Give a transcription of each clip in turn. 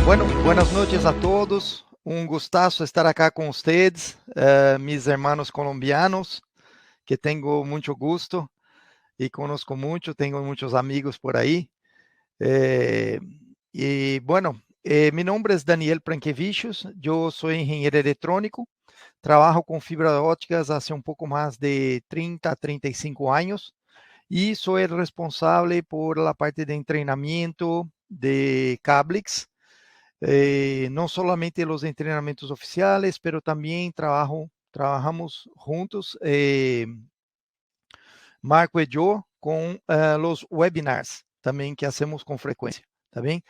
Bueno, buenas noches a todos. Un gustazo estar acá con ustedes, mis hermanos colombianos, que tengo mucho gusto y conozco mucho, tengo muchos amigos por ahí. Eh, y bueno, mi nombre es Daniel Prankevicius, yo soy ingeniero electrónico, trabajo con fibra ópticas hace un poco más de 30 a 35 años y soy el responsable por la parte de entrenamiento de Cablix. No solamente los entrenamientos oficiales, pero también trabajamos juntos, Marco y yo, con los webinars también que hacemos con frecuencia. ¿Está bien?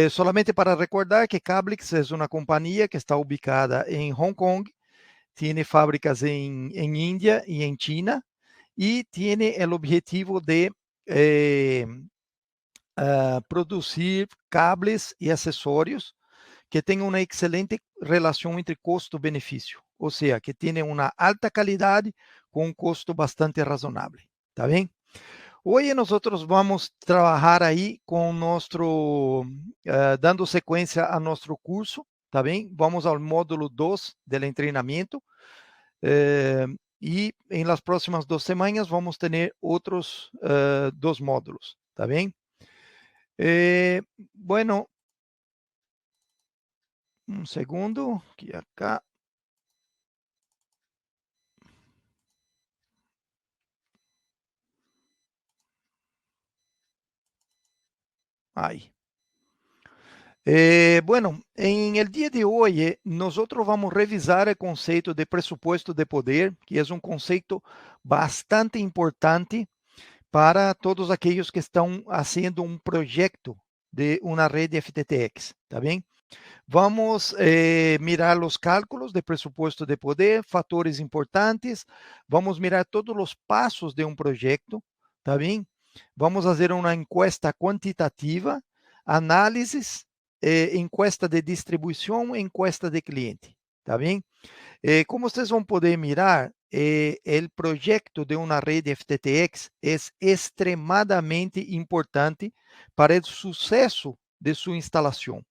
Solamente para recordar que Cablix es una compañía que está ubicada en Hong Kong, tiene fábricas en India y en China, y tiene el objetivo de eh, producir cables y accesorios que tenga uma excelente relação entre custo-benefício, ou seja, que tenha uma alta qualidade com um custo bastante razonável, tá bem? Hoje nós vamos trabalhar aí com nosso, dando sequência a nosso curso, tá bem? Vamos ao módulo 2 do treinamento, e em las próximas 2 semanas vamos ter outros 2 módulos, tá bem? Bueno, un segundo, que acá. Ahí. Bueno, em el dia de hoje, nós vamos revisar o conceito de pressuposto de poder, que é um conceito bastante importante para todos aqueles que estão fazendo um projeto de uma rede FTTX, tá bem? Vamos mirar os cálculos de pressuposto de poder, fatores importantes, vamos mirar todos os passos de um projeto, tá bem? Vamos fazer uma encuesta quantitativa, análises, encuesta de distribuição, encuesta de cliente, tá bem? Como vocês vão poder mirar, o projeto de uma rede FTTX é extremadamente importante para o sucesso de sua instalação.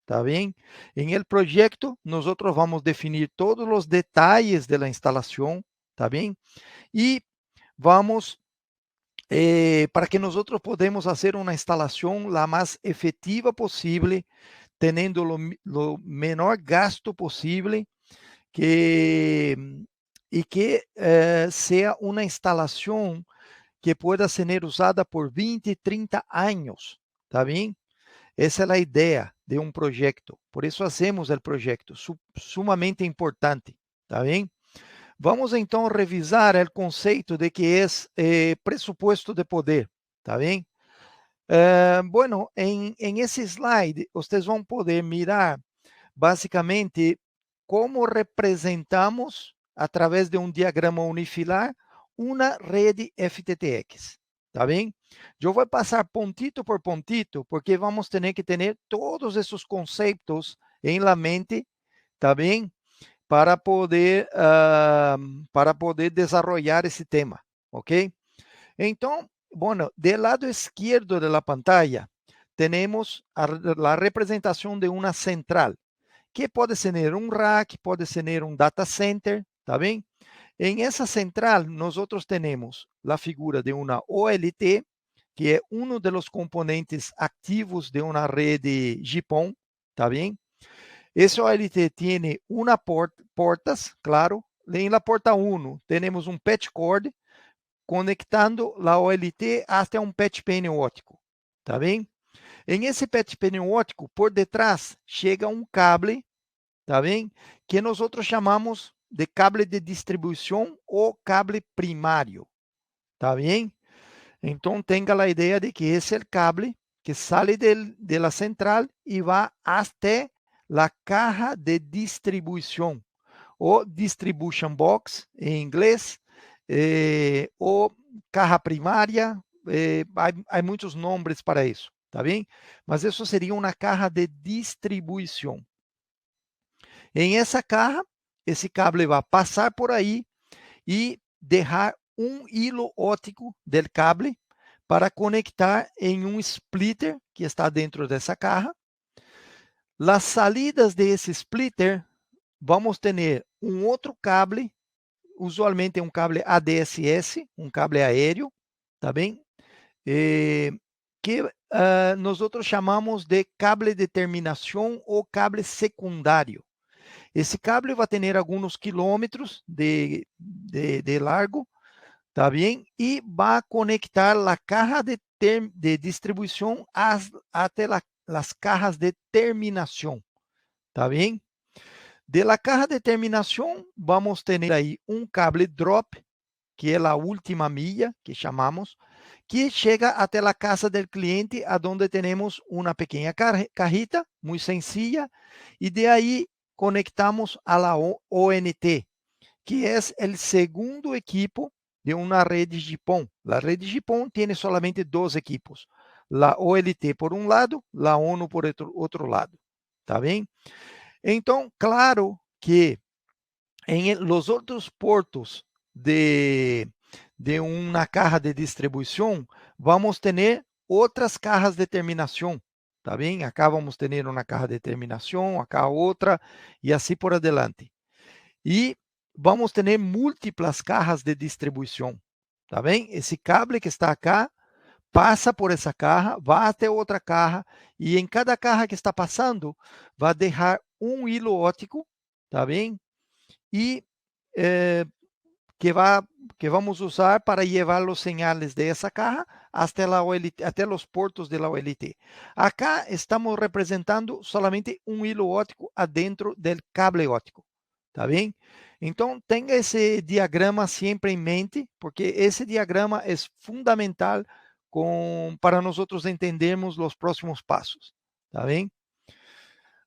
¿Está bien? En el proyecto, nosotros vamos a definir todos los detalles de la instalación, ¿está bien? Y vamos, para que nosotros podamos hacer una instalación la más efectiva posible, teniendo lo menor gasto posible, y que sea una instalación que pueda ser usada por 20, 30 años, ¿está bien? Essa é a ideia de um projeto. Por isso hacemos o projeto, sumamente importante, tá bem? Vamos então revisar o conceito de que é pressuposto de poder, tá bem? Bueno, em esse slide, vocês vão poder mirar basicamente como representamos, através de um diagrama unifilar, uma rede FTTX. ¿Está bem? Eu vou passar pontito por pontito, porque vamos ter que ter todos esses conceitos em la mente, ¿está bem? Para poder desarrollar esse tema, ¿ok? Então, bueno, del lado esquerdo de la pantalla, temos a representação de uma central, que pode ser um rack, pode ser um data center, ¿tá bem? Em essa central, nós temos a figura de uma OLT, que é um dos componentes ativos de uma rede GPON, ¿tá bem? Esse OLT tem uma portas, claro. Em la porta 1, temos um patch cord conectando a OLT até um patch pane óptico, ¿tá bem? Em esse patch pane óptico, por detrás, chega um cable, tá bem? Que nós chamamos de cable de distribuição ou cable primário, tá bem? Então, tenha a ideia de que esse é o cable que sai de la central e vai até a caja de distribuição, ou distribution box em inglês, ou caja primária, há muitos nomes para isso, tá bem? Mas isso seria uma caja de distribuição. Em essa caja, esse cable vai passar por aí e deixar um hilo óptico do cable para conectar em um splitter que está dentro dessa caja. Las salidas de esse splitter, vamos ter um outro cable, usualmente é um cable ADSS, um cable aéreo, tá bem? Que nós chamamos de cable de terminação ou cable secundário. Esse cable vai ter alguns quilômetros de largo, tá bem? E vai conectar a caja de distribuição até as cajas de terminação, tá bem? De la caja de terminação, vamos ter aí um cable drop, que é a última milha, que chamamos, que chega até a casa do cliente, onde temos uma pequena cajita, muito sencilla, e de aí conectamos a la ONT, que é o segundo equipo de uma rede GPON. A rede GPON tem solamente dois equipos, a OLT por um lado, a ONU por outro lado, tá bem? Então, claro que em los outros portos de uma caja de distribuição, vamos ter outras cajas de terminação, tá bem? Acá vamos ter uma caja de terminação, acá outra, e assim por adelante. E vamos ter múltiplas cajas de distribuição, tá bem? Esse cable que está acá passa por essa caja, vai até outra caja, e em cada caja que está passando, vai deixar um hilo óptico, tá bem? E que, que vamos usar para levar os señales de essa caja até os portos de la OLT. Acá estamos representando solamente um hilo óptico adentro do cable óptico, tá bem? Então, tenha esse diagrama sempre em mente, porque esse diagrama é fundamental para nós entendermos os próximos passos, tá bem?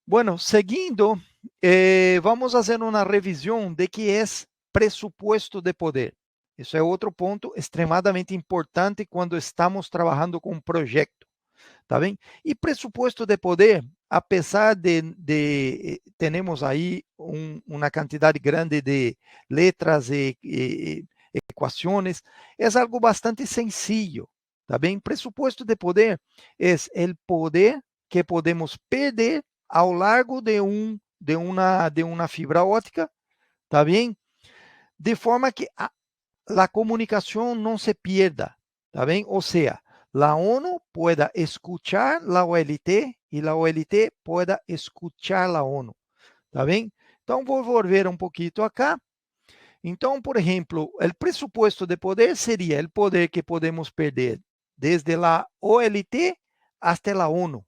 Bueno, seguindo, vamos fazer uma revisão de que é presupuesto de poder. Isso é outro ponto extremadamente importante quando estamos trabalhando com um projeto, tá bem? E presupuesto de poder, apesar de temos aí uma quantidade grande de letras e equações, é algo bastante sencillo, tá bem? Presupuesto de poder é o poder que podemos perder ao largo de uma fibra óptica, tá bem? De forma que a comunicação não se pierda, tá bem? Ou seja, a ONU pueda escuchar a OLT e a OLT pueda escuchar a ONU, tá bem? Então, vou volver um pouquinho acá. Então, por exemplo, o presupuesto de poder seria o poder que podemos perder desde a OLT até a ONU,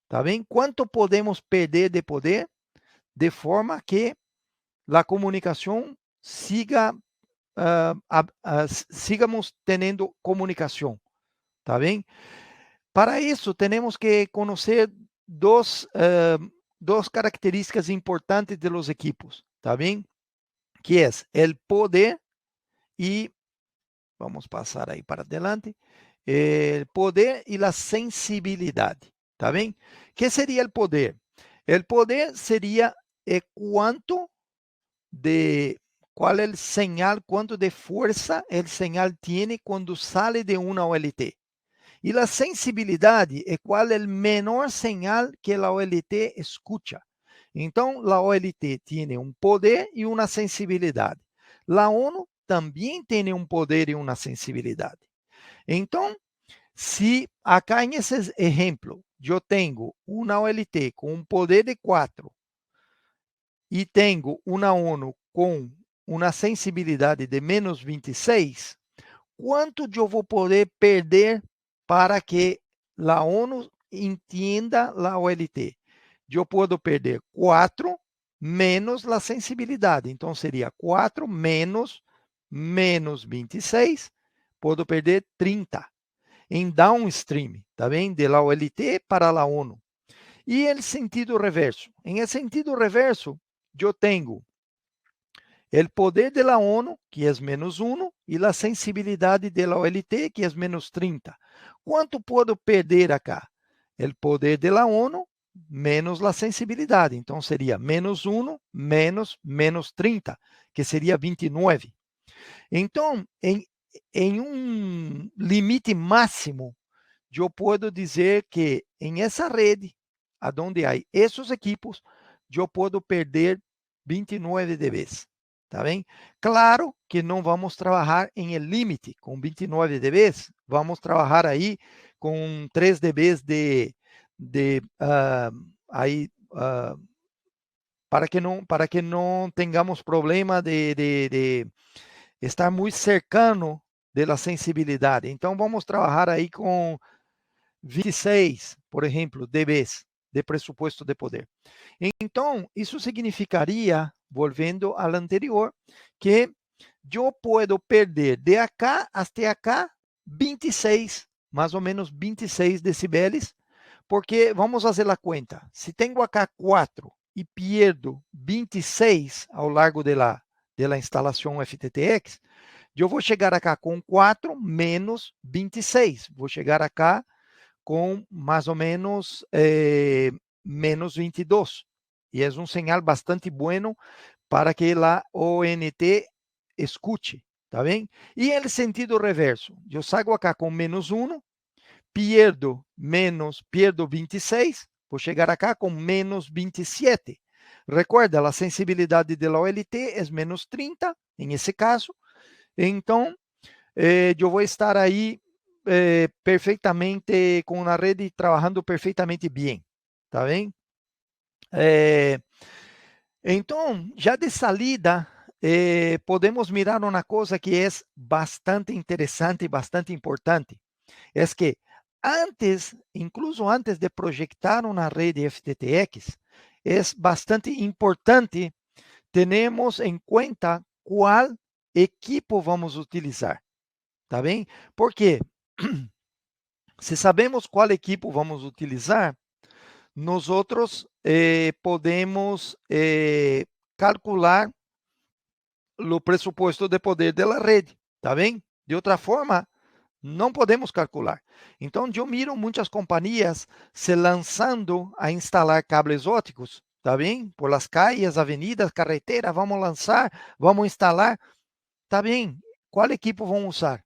tá bem? Quanto podemos perder de poder de forma que a comunicação siga sigamos tendo comunicação, tá bem? Para isso, temos que conhecer duas características importantes de los equipos, tá bem? Que é o poder e, vamos passar aí para adelante, o poder e a sensibilidade, tá bem? Que seria o poder? O poder seria quanto de qual é o señal, quanto de força o señal tem quando sai de uma OLT. E a sensibilidade é qual é o menor señal que a OLT escucha. Então, a OLT tem um poder e uma sensibilidade. A ONU também tem um poder e uma sensibilidade. Então, se acá nesse exemplo eu tenho uma OLT com um poder de 4 e tenho uma ONU com uma sensibilidade de menos 26, quanto eu vou poder perder para que a ONU entenda a OLT? Eu posso perder 4 menos a sensibilidade. Então, seria 4 menos 26, posso perder 30 em downstream, tá bem? De la OLT para a ONU. E el sentido reverso. Em el sentido reverso, eu tenho o poder de la ONU, que é menos 1, e a sensibilidade de la OLT, que é menos 30. Quanto posso perder acá? O poder de la ONU menos a sensibilidade. Então, seria menos 1 menos 30, que seria 29. Então, em um limite máximo, eu posso dizer que em essa rede, aonde há esses equipos, eu posso perder 29 dB. Tá bem? Claro que não vamos trabalhar em el límite com 29 dB, vamos trabalhar aí com 3 dB aí, para que não tenhamos problema de estar muito cercano da sensibilidade. Então, vamos trabalhar aí com 26, por exemplo, dBs de pressuposto de poder. Então, isso significaria, voltando ao anterior, que eu posso perder de acá até acá 26, mais ou menos 26 decibeles, porque vamos fazer a conta. Se tenho acá 4 e pierdo 26 ao largo da instalação FTTX, eu vou chegar acá com 4 menos 26. Vou chegar acá com mais ou menos menos 22. E é um sinal bastante bueno para que a ONT escute, tá bem? E el sentido reverso, eu saio acá com menos 1, pierdo 26, vou chegar acá com menos 27. Recuerda, a sensibilidade da OLT é menos 30, em esse caso. Então, eu vou estar aí perfeitamente com a rede trabalhando perfeitamente bem, tá bem? Então, já de salida, podemos mirar uma coisa que é bastante interessante e bastante importante. É que antes, incluso antes de projetar uma rede FTTX, é bastante importante termos em conta qual equipo vamos utilizar, tá bem? Porque se sabemos qual equipo vamos utilizar, nós outros podemos calcular o pressuposto de poder da rede, tá bem? De outra forma, não podemos calcular. Então, eu miro muitas companhias se lançando a instalar cables óticos, tá bem? Por las calles, avenidas, carreteras, vamos lançar, vamos instalar, tá bem? Qual equipo vão usar?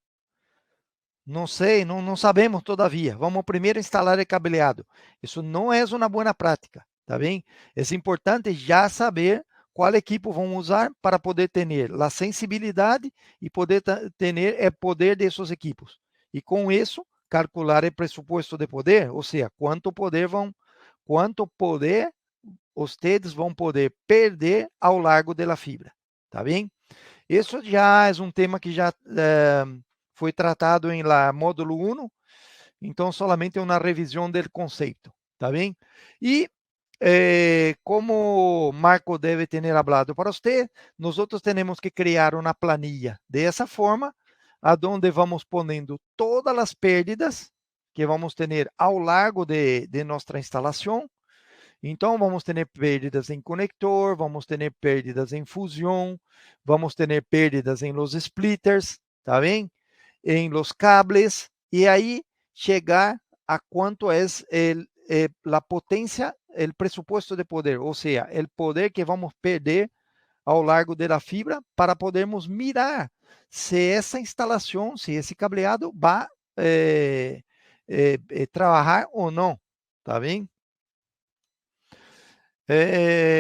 Não sei, não sabemos todavia. Vamos primeiro instalar o cableado. Isso não é uma boa prática, tá bem? É importante já saber qual equipo vão usar para poder ter a sensibilidade e poder ter o poder desses equipos. E com isso, calcular o pressuposto de poder, ou seja, quanto poder vocês vão poder perder ao largo da fibra, tá bem? Isso já é um tema que já foi tratado em la módulo 1, então solamente uma revisão do conceito, tá bem? E como Marco deve ter hablado para você, nós temos que criar uma planilha dessa forma, aonde vamos ponendo todas as pérdidas que vamos ter ao largo de nossa instalação. Então, vamos ter pérdidas em conector, vamos ter pérdidas em fusão, vamos ter pérdidas em los splitters, tá bem? Em los cables, e aí chegar a quanto é a potência, o pressuposto de poder, ou seja, o poder que vamos perder ao largo da fibra para podermos mirar se essa instalação, se esse cableado vai trabalhar ou não, tá bem?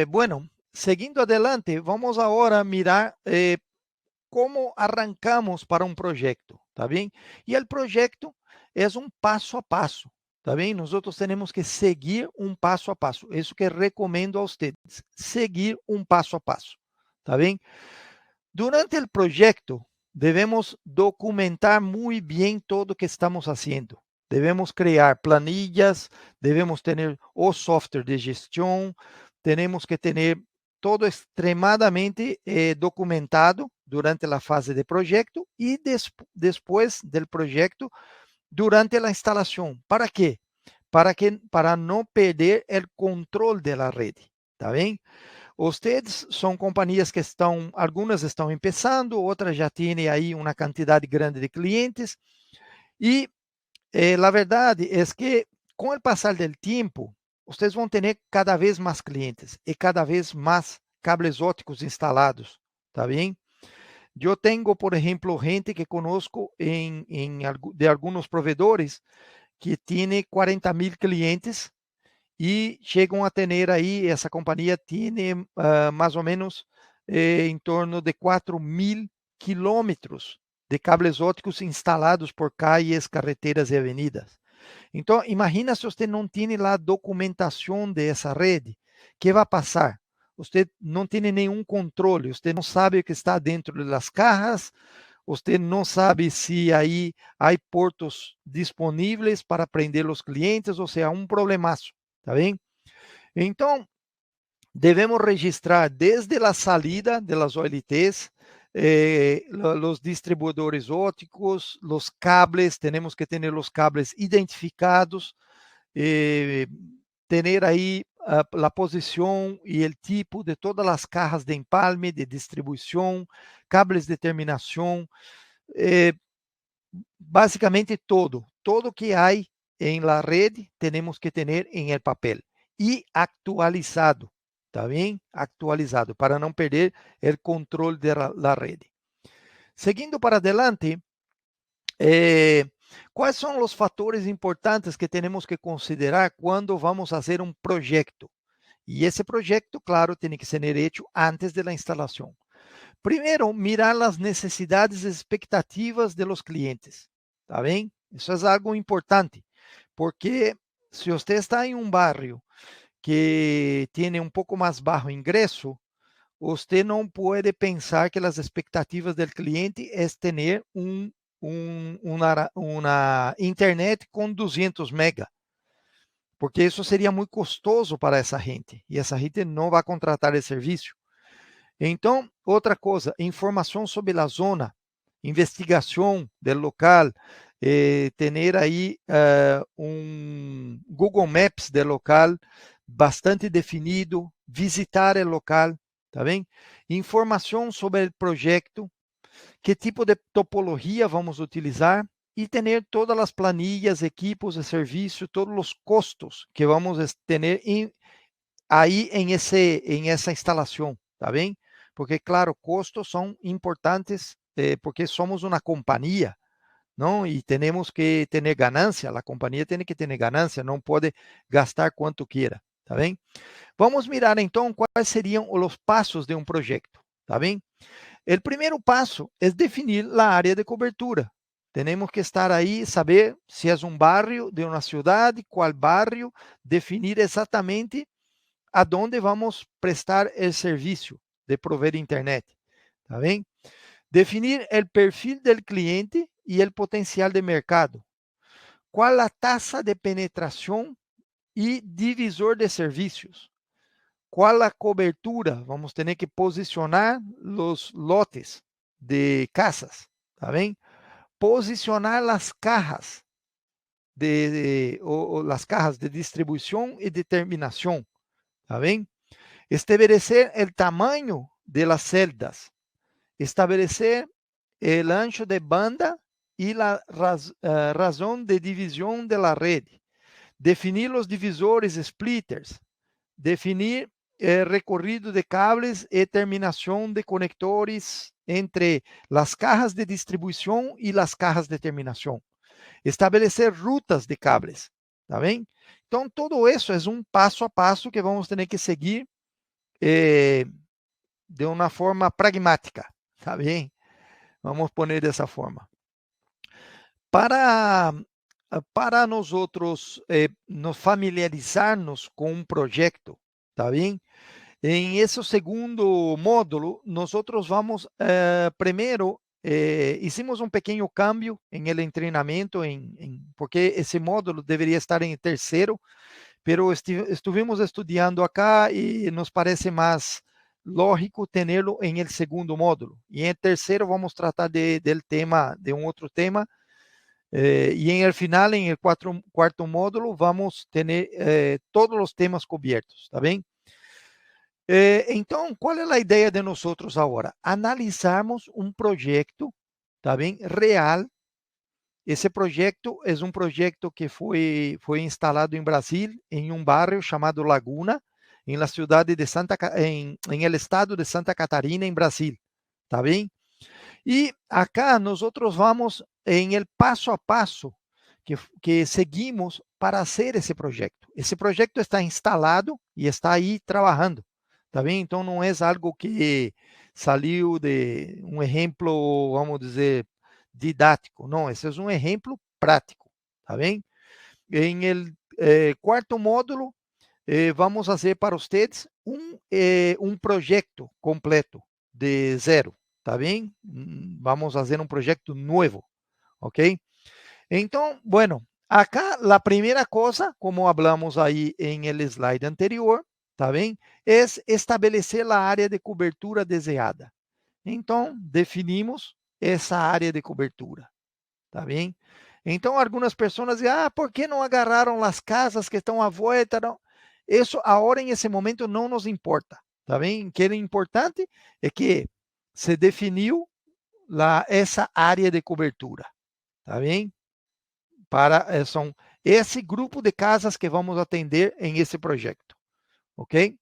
Bueno, seguindo adelante, vamos agora mirar como arrancamos para um projeto, tá bem? E o projeto é um passo a passo, tá bem? Nós temos que seguir um passo a passo. Isso que recomendo a vocês, seguir um passo a passo, tá bem? Durante o projeto, devemos documentar muito bem tudo o que estamos fazendo. Devemos criar planilhas, devemos ter o software de gestão, temos que ter todo extremadamente documentado durante a fase de projeto e depois do projeto, durante a instalação. ¿Para quê? Para não perder o controle da rede, tá bem? Vocês são companhias que algumas estão começando, outras já têm aí uma quantidade grande de clientes, e a verdade é que com o passar do tempo, vocês vão ter cada vez mais clientes e cada vez mais cables óticos instalados, tá bem? Eu tenho, por exemplo, gente que conosco de alguns provedores que tem 40.000 clientes y llegan a tener ahí, esa compañía tiene más o menos em torno de 4.000 quilômetros de cables ópticos instalados por calles, carreteras e avenidas. Então, imagina se você não tem lá a documentação dessa rede, o que vai passar? Você não tem nenhum controle, você não sabe o que está dentro das cajas, você não sabe se aí há portos disponíveis para prender os clientes, ou seja, um problemaço, tá bem? Então, devemos registrar desde a salida das OLTs, os distribuidores ópticos, os cables, temos que ter os cables identificados, ter aí a posição e o tipo de todas as cajas de empalme, de distribuição, cables de terminação, basicamente todo que há em la rede, temos que ter em el papel e actualizado, tá bem? Actualizado, para não perder o controle da rede. Seguindo para adelante, quais são os fatores importantes que temos que considerar quando vamos fazer um projeto? E esse projeto, claro, tem que ser feito antes da instalação. Primeiro, mirar as necessidades e expectativas de los clientes, tá bem? Isso é algo importante, porque se você está em um barrio que tem um pouco mais baixo ingresso, você não pode pensar que as expectativas do cliente é ter uma internet com 200 mega, porque isso seria muito custoso para essa gente, e essa gente não vai contratar esse serviço. Então, outra coisa, informação sobre a zona, investigação do local, ter aí um Google Maps do local bastante definido, visitar o local, tá bem? Informação sobre o projeto, que tipo de topologia vamos utilizar e ter todas as planilhas, equipos de serviço, todos os custos que vamos ter aí em essa instalação, tá bem? Porque, claro, custos são importantes, porque somos uma companhia, não? E temos que ter ganância, a companhia tem que ter ganância, não pode gastar quanto queira, tá bem? Vamos mirar então quais seriam os passos de um projeto, tá bem? O primeiro passo é definir a área de cobertura. Temos que estar aí, saber se é um barrio de uma cidade, qual barrio, definir exatamente aonde vamos prestar o serviço de prover internet, tá bem? Definir o perfil do cliente e o potencial de mercado. Qual a taxa de penetração e divisor de serviços? Qual a cobertura? Vamos ter que posicionar os lotes de casas, tá bem? Posicionar as cajas as cajas de distribuição e de terminação, tá bem? Estabelecer o tamanho de las celdas, estabelecer o ancho de banda e a razão de divisão de la rede, definir os divisores splitters, definir recorrido de cables e terminação de conectores entre as cajas de distribuição e as cajas de terminação, estabelecer rutas de cables, tá bem? Então, todo isso é um passo a passo que vamos ter que seguir de uma forma pragmática, tá bem? Vamos pôr dessa forma. Para nós outros nos familiarizarmos com um projeto, tá bem? Em esse segundo módulo, nós vamos primeiro hicimos um pequeno cambio em el treinamento, porque esse módulo deveria estar em terceiro, pero estuvimos estudando acá e nos parece mais lógico tê-lo em el segundo módulo. E em terceiro vamos tratar del tema, de um outro tema, e em el final, em el quarto módulo, vamos ter todos os temas cobertos, tá bem? Então, qual é a ideia de nós agora? Analisarmos um projeto, tá bem, real. Esse projeto é um projeto que foi instalado em Brasil, em um bairro chamado Laguna, em la cidade de em el estado de Santa Catarina, em Brasil, tá bem? E acá nós vamos em el passo a passo que seguimos para fazer esse projeto. Esse projeto está instalado e está aí trabalhando, tá bem? Então não é algo que saiu de um exemplo, vamos dizer, didático. Não, esse é um exemplo prático, tá bem? Em el quarto módulo, vamos fazer para vocês um projeto completo de zero, tá bem? Vamos fazer um projeto novo, ok? Então, bueno, acá a primeira coisa, como hablamos aí em el slide anterior, tá bem? É estabelecer a área de cobertura desejada. Então, definimos essa área de cobertura, tá bem? Então, algumas pessoas dizem, por que não agarraram as casas que estão à volta? Não. Isso, agora, em esse momento, não nos importa, tá bem? O que é importante é que se definiu essa área de cobertura, tá bem? São esse grupo de casas que vamos atender em esse projeto, ok?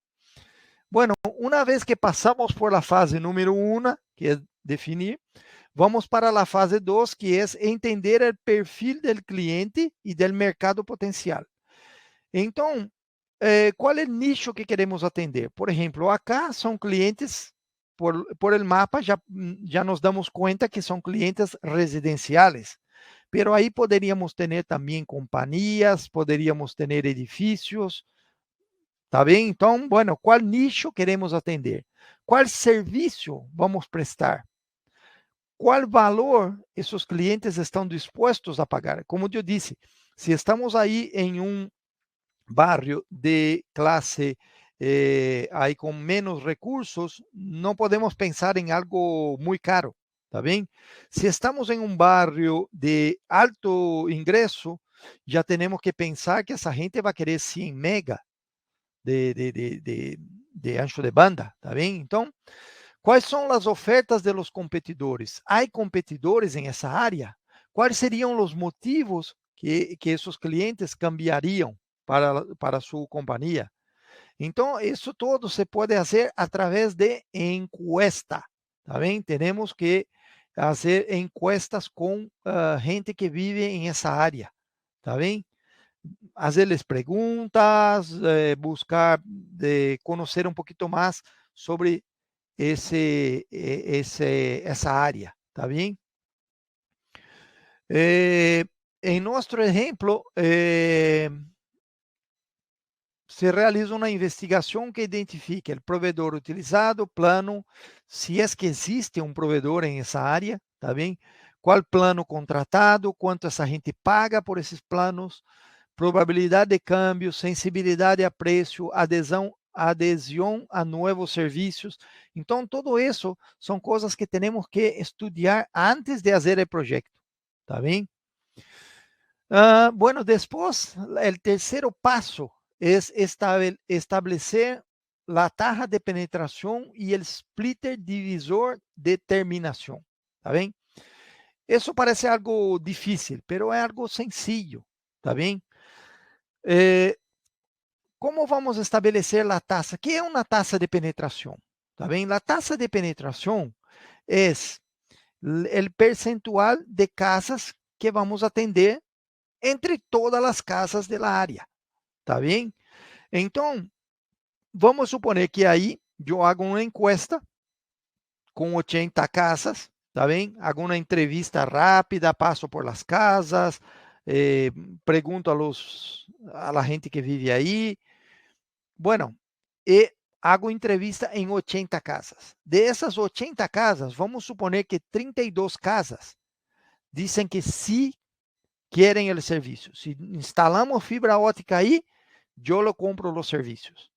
Bueno, uma vez que passamos por la fase número 1, que é definir, vamos para a fase 2, que é entender o perfil do cliente e do mercado potencial. Então, qual é o nicho que queremos atender? Por exemplo, acá são clientes, por el mapa, já nos damos conta que são clientes residenciais. Pero aí poderíamos ter também companhias, poderíamos ter edifícios, tá bem? Então, bueno, qual nicho queremos atender? Qual serviço vamos prestar? Qual valor esses clientes estão dispostos a pagar? Como eu disse, se estamos aí em um barrio de classe aí com menos recursos, não podemos pensar em algo muito caro, tá bem? Se estamos em um barrio de alto ingresso, já temos que pensar que essa gente vai querer 100 mega de ancho de banda, tá bem? Então, quais são as ofertas de los competidores? Há competidores em essa área? Quais seriam os motivos que esses clientes cambiariam para sua companhia? Então, isso todo se pode fazer através de encuesta, tá bem? Temos que fazer encuestas com gente que vive em essa área, tá bem? Hacerles perguntas, buscar conhecer um pouquinho mais sobre essa área, tá bem? Em nosso exemplo, se realiza uma investigação que identifique o provedor utilizado, plano, se é que existe um provedor em essa área, tá bem? Qual plano contratado, quanto essa gente paga por esses planos, probabilidade de câmbio, sensibilidade a preço, adesão a novos serviços. Então, tudo isso são coisas que temos que estudar antes de fazer o projeto, tá bem? Bueno, depois, o terceiro passo é estabelecer a taxa de penetração e o splitter divisor de terminação, tá bem? Isso parece algo difícil, pero é algo sencillo, tá bem? Como vamos estabelecer a taxa? Que é uma taxa de penetração? Tá bem? A taxa de penetração é o percentual de casas que vamos atender entre todas as casas da área. Tá bem? Então, vamos suponer que aí eu hago uma encuesta com 80 casas, tá bem? Hago uma entrevista rápida, passo por las casas, pergunto a la gente que vive aí. Bueno, e hago entrevista em 80 casas. De essas 80 casas, vamos suponer que 32 casas dizem que sim querem o serviço. Se instalamos fibra ótica aí, eu lo compro os serviços.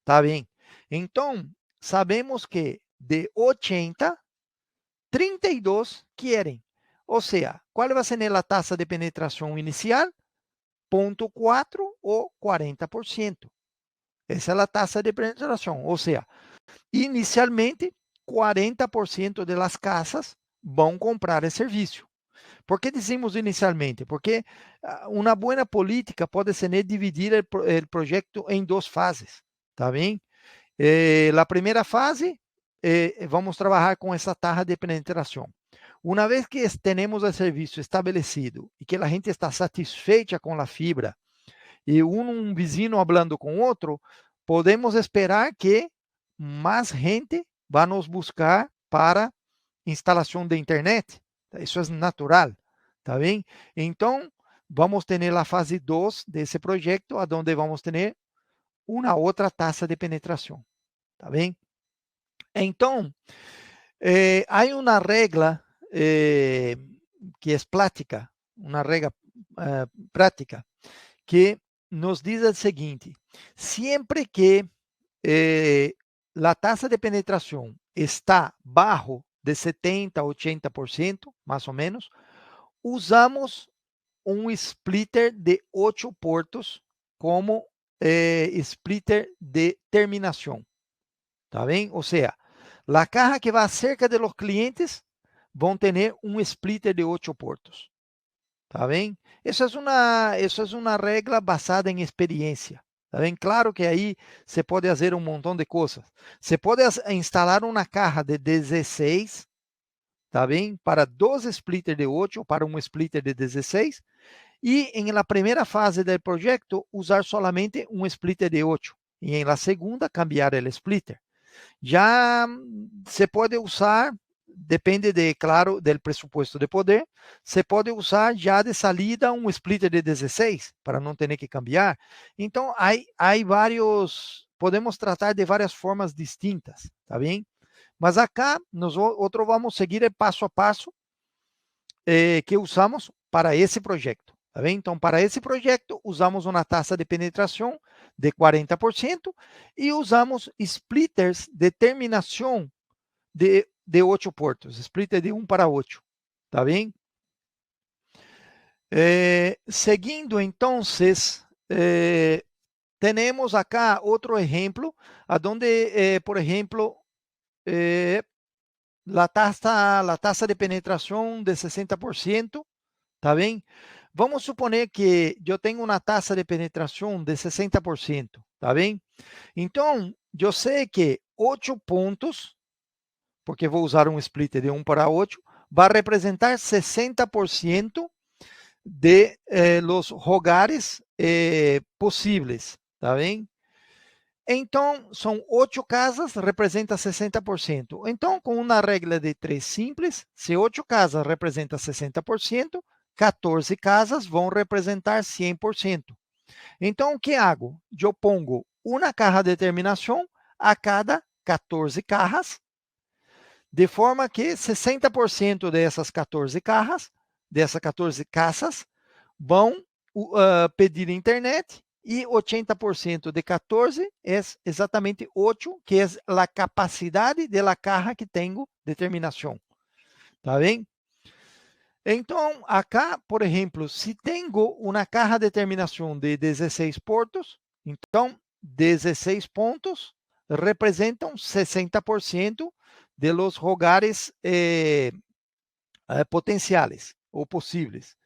Tá bem? Então, sabemos que de 80, 32 querem. Ou seja, qual vai ser a taxa de penetração inicial? 0,4 ou 40%. Essa é a taxa de penetração. Ou seja, inicialmente, 40% das casas vão comprar esse serviço. Por que dizemos inicialmente? Porque uma boa política pode ser dividir o projeto em duas fases, tá bem? A primeira fase, vamos trabalhar com essa taxa de penetração. Una vez que tenemos el servicio establecido y que la gente está satisfecha con la fibra y un vecino hablando con otro, podemos esperar que más gente va a nos buscar para instalación de internet. Eso es natural, ¿está bien? Entonces, vamos a tener la fase 2 de ese proyecto, a donde vamos a tener una otra tasa de penetración, ¿está bien? Entonces, hay una regla que es práctica, una regla práctica, que nos diz o seguinte: sempre que a taxa de penetração está bajo de 70% a 80%, mais ou menos, usamos um splitter de 8 portos como splitter de terminação, tá bem? Ou seja, a caja que vai cerca de los clientes vão ter um splitter de 8 portos. ¿Está bien? Eso es una regla basada en experiencia. ¿Está bien? Claro que ahí se puede hacer un montón de cosas. Se puede instalar una caja de 16, ¿está bien? Para dos splitters de 8, para un splitter de 16. Y en la primera fase del proyecto, usar solamente un splitter de 8. Y en la segunda, cambiar el splitter. Já se pode usar, depende de, claro, do presupuesto de poder, se pode usar já de salida um splitter de 16 para não ter que cambiar. Então, há vários, podemos tratar de várias formas distintas, tá bem? Mas acá, nós outro vamos seguir o passo a passo que usamos para esse projeto. Tá bem? Então, para esse projeto, usamos uma taxa de penetração de 40% e usamos splitters de terminação de 8 portos, splitter de 1 para 8. Tá bem? Seguindo, então, temos acá outro exemplo, onde, por exemplo, a taxa de penetração de 60%, tá bem? Vamos suponer que eu tenho uma taxa de penetração de 60%, tá bem? Então, eu sei que 8 pontos, porque vou usar um splitter de 1 para 8, vai representar 60% de los hogares possíveis, tá bem? Então, são 8 casas, representa 60%. Então, com uma regra de 3 simples, se 8 casas representam 60%, 14 casas vão representar 100%. Então, o que hago? Eu pongo uma caja de terminação a cada 14 cajas, de forma que 60% dessas 14 cajas, dessas 14 casas, vão pedir internet e 80% de 14 é exatamente 8, que é a capacidade da caja que tenho de terminação. Tá bem? Então, acá, por exemplo, se tenho uma caja de terminação de 16 portos, então 16 pontos representam 60% de los hogares potenciais ou possíveis.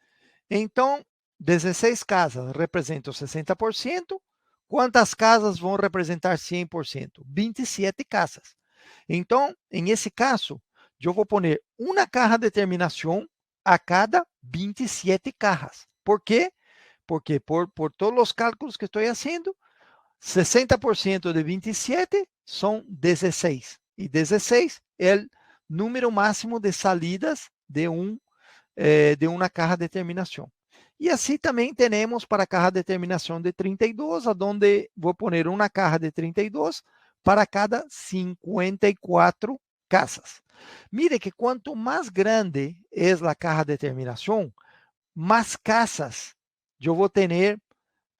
Então, 16 casas representam 60%. Quantas casas vão representar 100%? 27 casas. Então, em esse caso, eu vou pôr uma caja de terminação a cada 27 cajas. Por quê? Porque por todos os cálculos que estou fazendo, 60% de 27 são 16. E 16 é o número máximo de salidas de uma caja de terminação. E assim também temos para a caja de terminação de 32, onde vou pôr uma caja de 32 para cada 54 casas. Mire que quanto mais grande é a caja de terminação, mais casas eu vou ter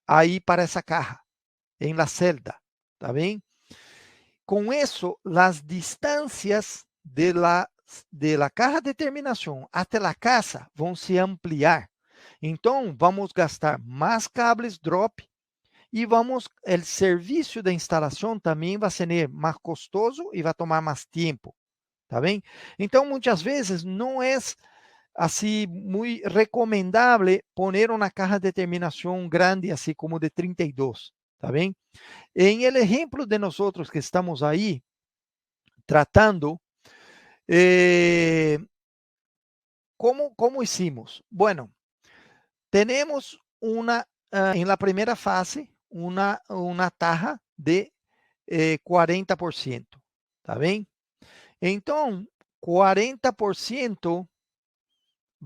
aí para essa caja, em la celda, tá bem? Com isso, as distâncias de la caja de terminação até a casa vão se ampliar. Então, vamos gastar mais cables drop e o serviço de instalação também vai ser mais custoso e vai tomar mais tempo, tá bem? Então, muitas vezes não é assim muito recomendável pôr uma caja de terminação grande, assim como de 32, tá bem? Em el exemplo de nós que estamos aí tratando, ¿cómo hicimos? Bueno, tenemos en la primera fase, una taja de 40%, ¿está bien? Entonces, 40%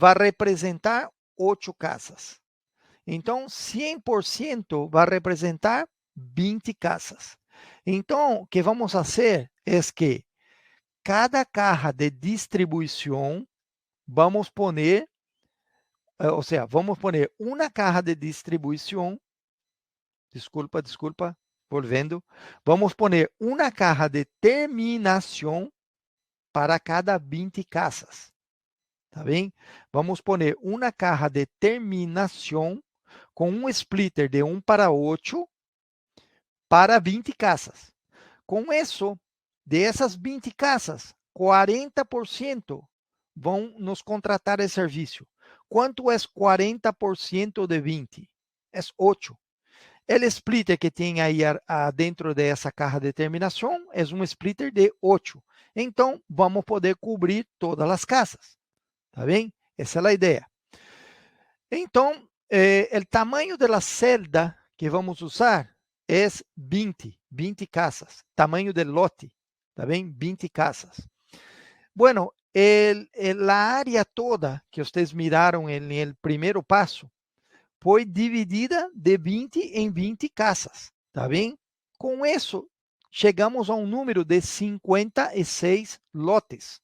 va a representar 8 casas. Entonces, 100% va a representar 20 casas. Entonces, o que vamos a hacer es que cada caja de distribuição vamos poner, ou seja, vamos poner uma caja de distribuição, desculpa, volvendo, vamos poner uma caja de terminação para cada 20 casas, tá bem? Vamos poner uma caja de terminação com um splitter de 1 para 8 para 20 casas. Com isso, dessas 20 casas, 40% vão nos contratar esse serviço. Quanto é 40% de 20? É 8. O splitter que tem aí dentro dessa caja de terminação é um splitter de 8. Então, vamos poder cobrir todas as casas. Tá bem? Essa é a ideia. Então, o tamanho da celda que vamos usar é 20 casas. Tamanho do lote, tá bem? 20 casas. Bueno, a área toda que vocês miraram no primeiro passo foi dividida de 20 em 20 casas, tá bem? Com isso, chegamos a um número de 56 lotes,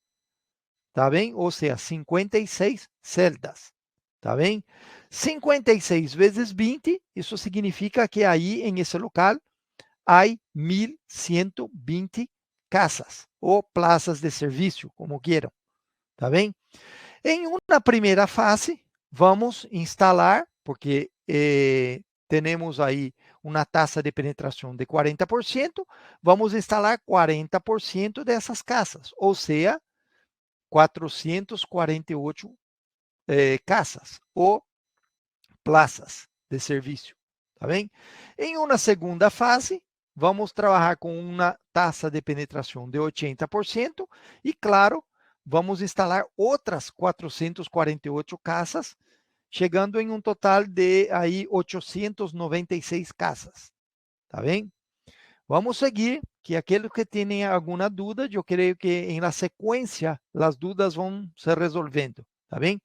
tá bem? Ou seja, 56 celdas, tá bem? 56 vezes 20, isso significa que aí, em esse local, há 1.120 casas, ou plazas de serviço, como queiram, tá bem? Em uma primeira fase, vamos instalar, porque temos aí uma taxa de penetração de 40%, vamos instalar 40% dessas casas, ou seja, 448 casas ou plazas de serviço, tá bem? Em uma segunda fase, vamos trabalhar com uma taxa de penetração de 80% e, claro, vamos instalar outras 448 casas, chegando em um total de aí 896 casas, tá bem? Vamos seguir, que aqueles que têm alguma dúvida, eu creio que na sequência as dúvidas vão se resolvendo, tá bem?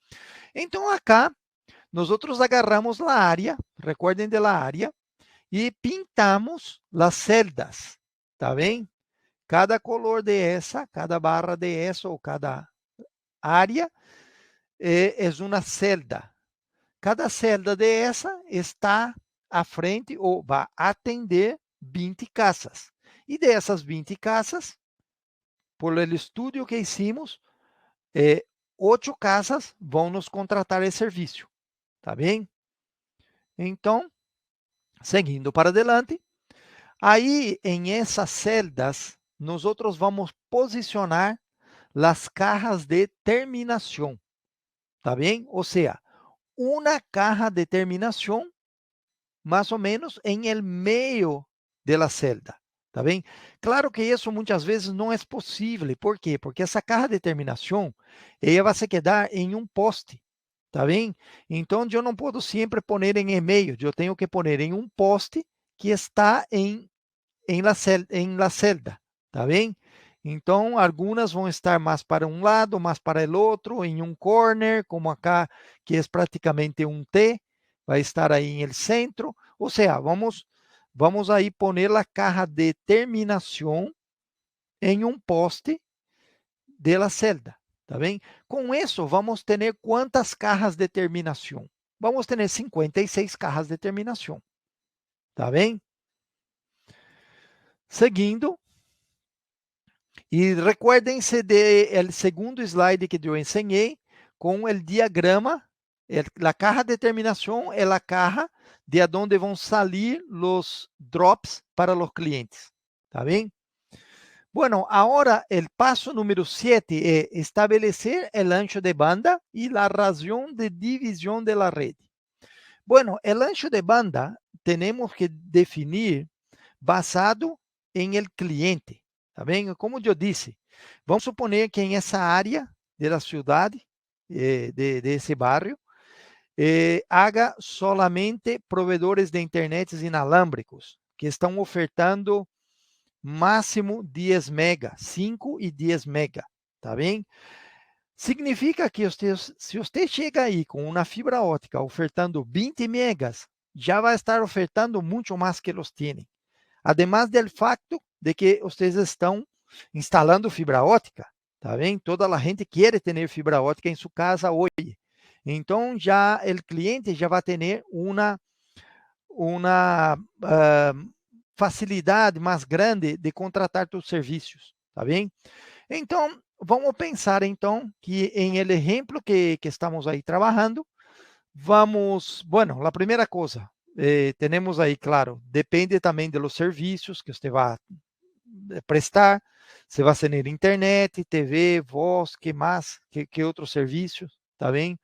Então, acá, nós agarramos a área, recordem da área, e pintamos as celdas, tá bem? Cada color de essa, cada barra de essa ou cada área é uma celda. Cada celda de essa está à frente ou vai atender 20 casas. E dessas 20 casas, por el estudo que hicimos, 8 casas vão nos contratar esse serviço, tá bem? Então, seguindo para adelante, aí em essas celdas, nós vamos posicionar as cajas de terminação, tá bem? Ou seja, uma caja de terminação, mais ou menos em el meio da celda, tá bem? Claro que isso muitas vezes não é possível. ¿Por quê? Porque essa caja de terminação, ela vai se quedar em um poste, tá bem? Então, eu não posso sempre pôr em meio, eu tenho que pôr em um poste que está em la celda, tá bem? Então, algumas vão estar mais para um lado, mais para o outro, em um corner, como acá, que é praticamente um T, vai estar aí em el centro. Ou seja, vamos aí pôr a caja de terminação em um poste de la celda, tá bem? Com isso, vamos ter quantas cajas de terminação? Vamos ter 56 cajas de terminação, tá bem? Seguindo, e recuérdense do segundo slide que eu ensinei com o diagrama. A caja de terminação é a caja de onde vão sair os drops para os clientes. ¿Tá bem? Bueno, agora o passo número 7 é estabelecer o ancho de banda e a razão de divisão da rede. Bueno, o ancho de banda temos que definir basado em el cliente. Tá bem? Como eu disse, vamos suponer que em essa área da cidade de ese barrio, haga solamente proveedores de internet inalámbricos, que estão ofertando máximo 10 mega, 5 e 10 mega, tá bem? Significa que se você chega aí com uma fibra ótica ofertando 20 megas, já vai estar ofertando muito mais que eles têm. Además del facto de que vocês estão instalando fibra ótica, tá bem? Toda a gente quer ter fibra ótica em sua casa hoje. Então, já o cliente já vai ter uma facilidade mais grande de contratar os serviços, tá bem? Então, vamos pensar então que em el exemplo que estamos aí trabalhando, vamos, bueno, a primeira coisa, temos aí, claro, depende também dos serviços que você vai prestar, você vai ter internet, TV, voz, que mais, que outros serviços, tá bem?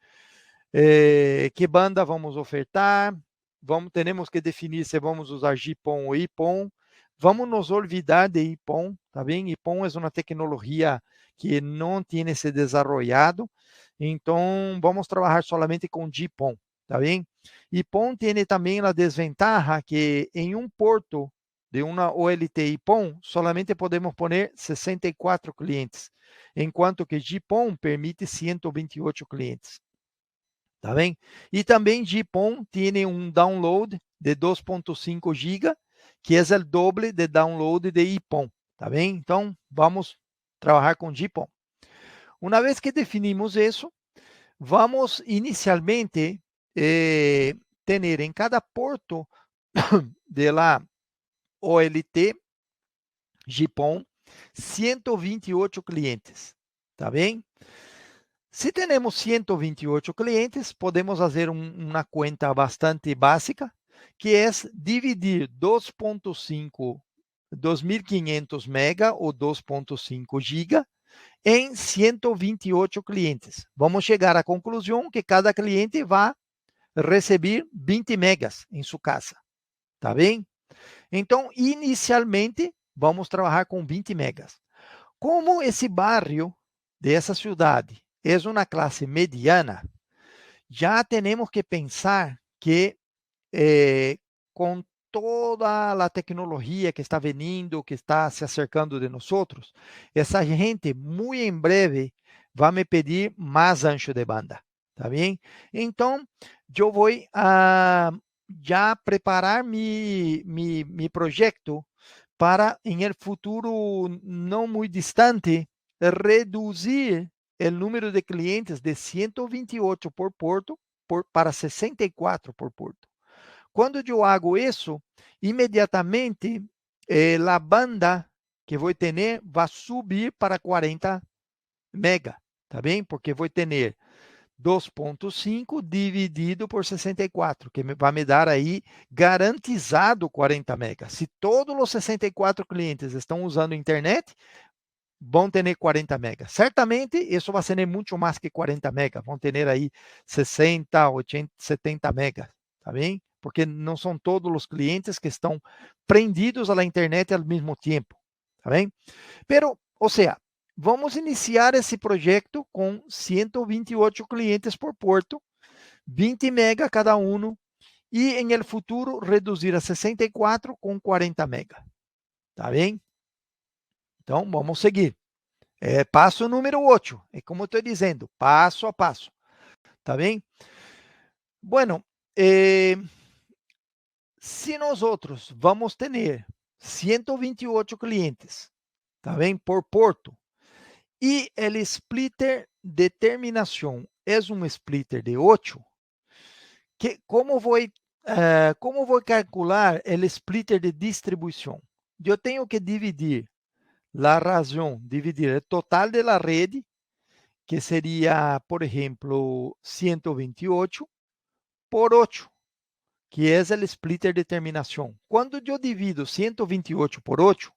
Que banda vamos ofertar, temos que definir se vamos usar GPON ou IPON, vamos nos olvidar de IPON, tá bem? IPON é uma tecnologia que não tem se desenvolvido, então vamos trabalhar solamente com GPON, tá bem? IPON tem também a desventaja que em um porto de uma OLT IPON solamente podemos poner 64 clientes, enquanto que GPON permite 128 clientes. Tá bem? E também GPON tem um download de 2.5 GB, que é o doble de download de IPON, tá bem? Então, vamos trabalhar com GPON. Uma vez que definimos isso, vamos inicialmente ter em cada porto de la OLT GPON 128 clientes, tá bem? Se temos 128 clientes, podemos fazer uma conta bastante básica, que é dividir 2.500 mega ou 2.5 giga em 128 clientes. Vamos chegar à conclusão que cada cliente vai receber 20 megas em sua casa. Tá bem? Então, inicialmente, vamos trabalhar com 20 megas. Como esse bairro dessa cidade é uma classe mediana, já temos que pensar que com toda a tecnologia que está vindo, que está se acercando de nós, essa gente muito em breve vai me pedir mais ancho de banda, tá bem? Então, eu vou já preparar meu projeto para, em el futuro não muito distante, reduzir o número de clientes de 128 por porto para 64 por porto. Quando eu hago isso, imediatamente a banda que vou ter vai subir para 40 mega, tá bem? Porque vou ter 2.5 dividido por 64, que vai me dar aí garantizado 40 megas. Se todos os 64 clientes estão usando internet, vão ter 40 megas. Certamente, isso vai ser muito mais que 40 megas. Vão ter aí 60, 80, 70 megas, tá bem? Porque não são todos os clientes que estão prendidos à internet ao mesmo tempo, tá bem? Pero, ou seja, vamos iniciar esse projeto com 128 clientes por porto, 20 mega cada um, e em el futuro reduzir a 64 com 40 mega. Tá bem? Então, vamos seguir. Passo número 8. É como estou dizendo, passo a passo. Tá bem? Bueno, se nós outros vamos ter 128 clientes, tá bem? Por porto, e o splitter de terminação é um splitter de 8, como vou calcular o splitter de distribuição? Eu tenho que dividir a razão, dividir o total da rede, que seria, por exemplo, 128, por 8, que é o splitter de terminação. Quando eu divido 128 por 8,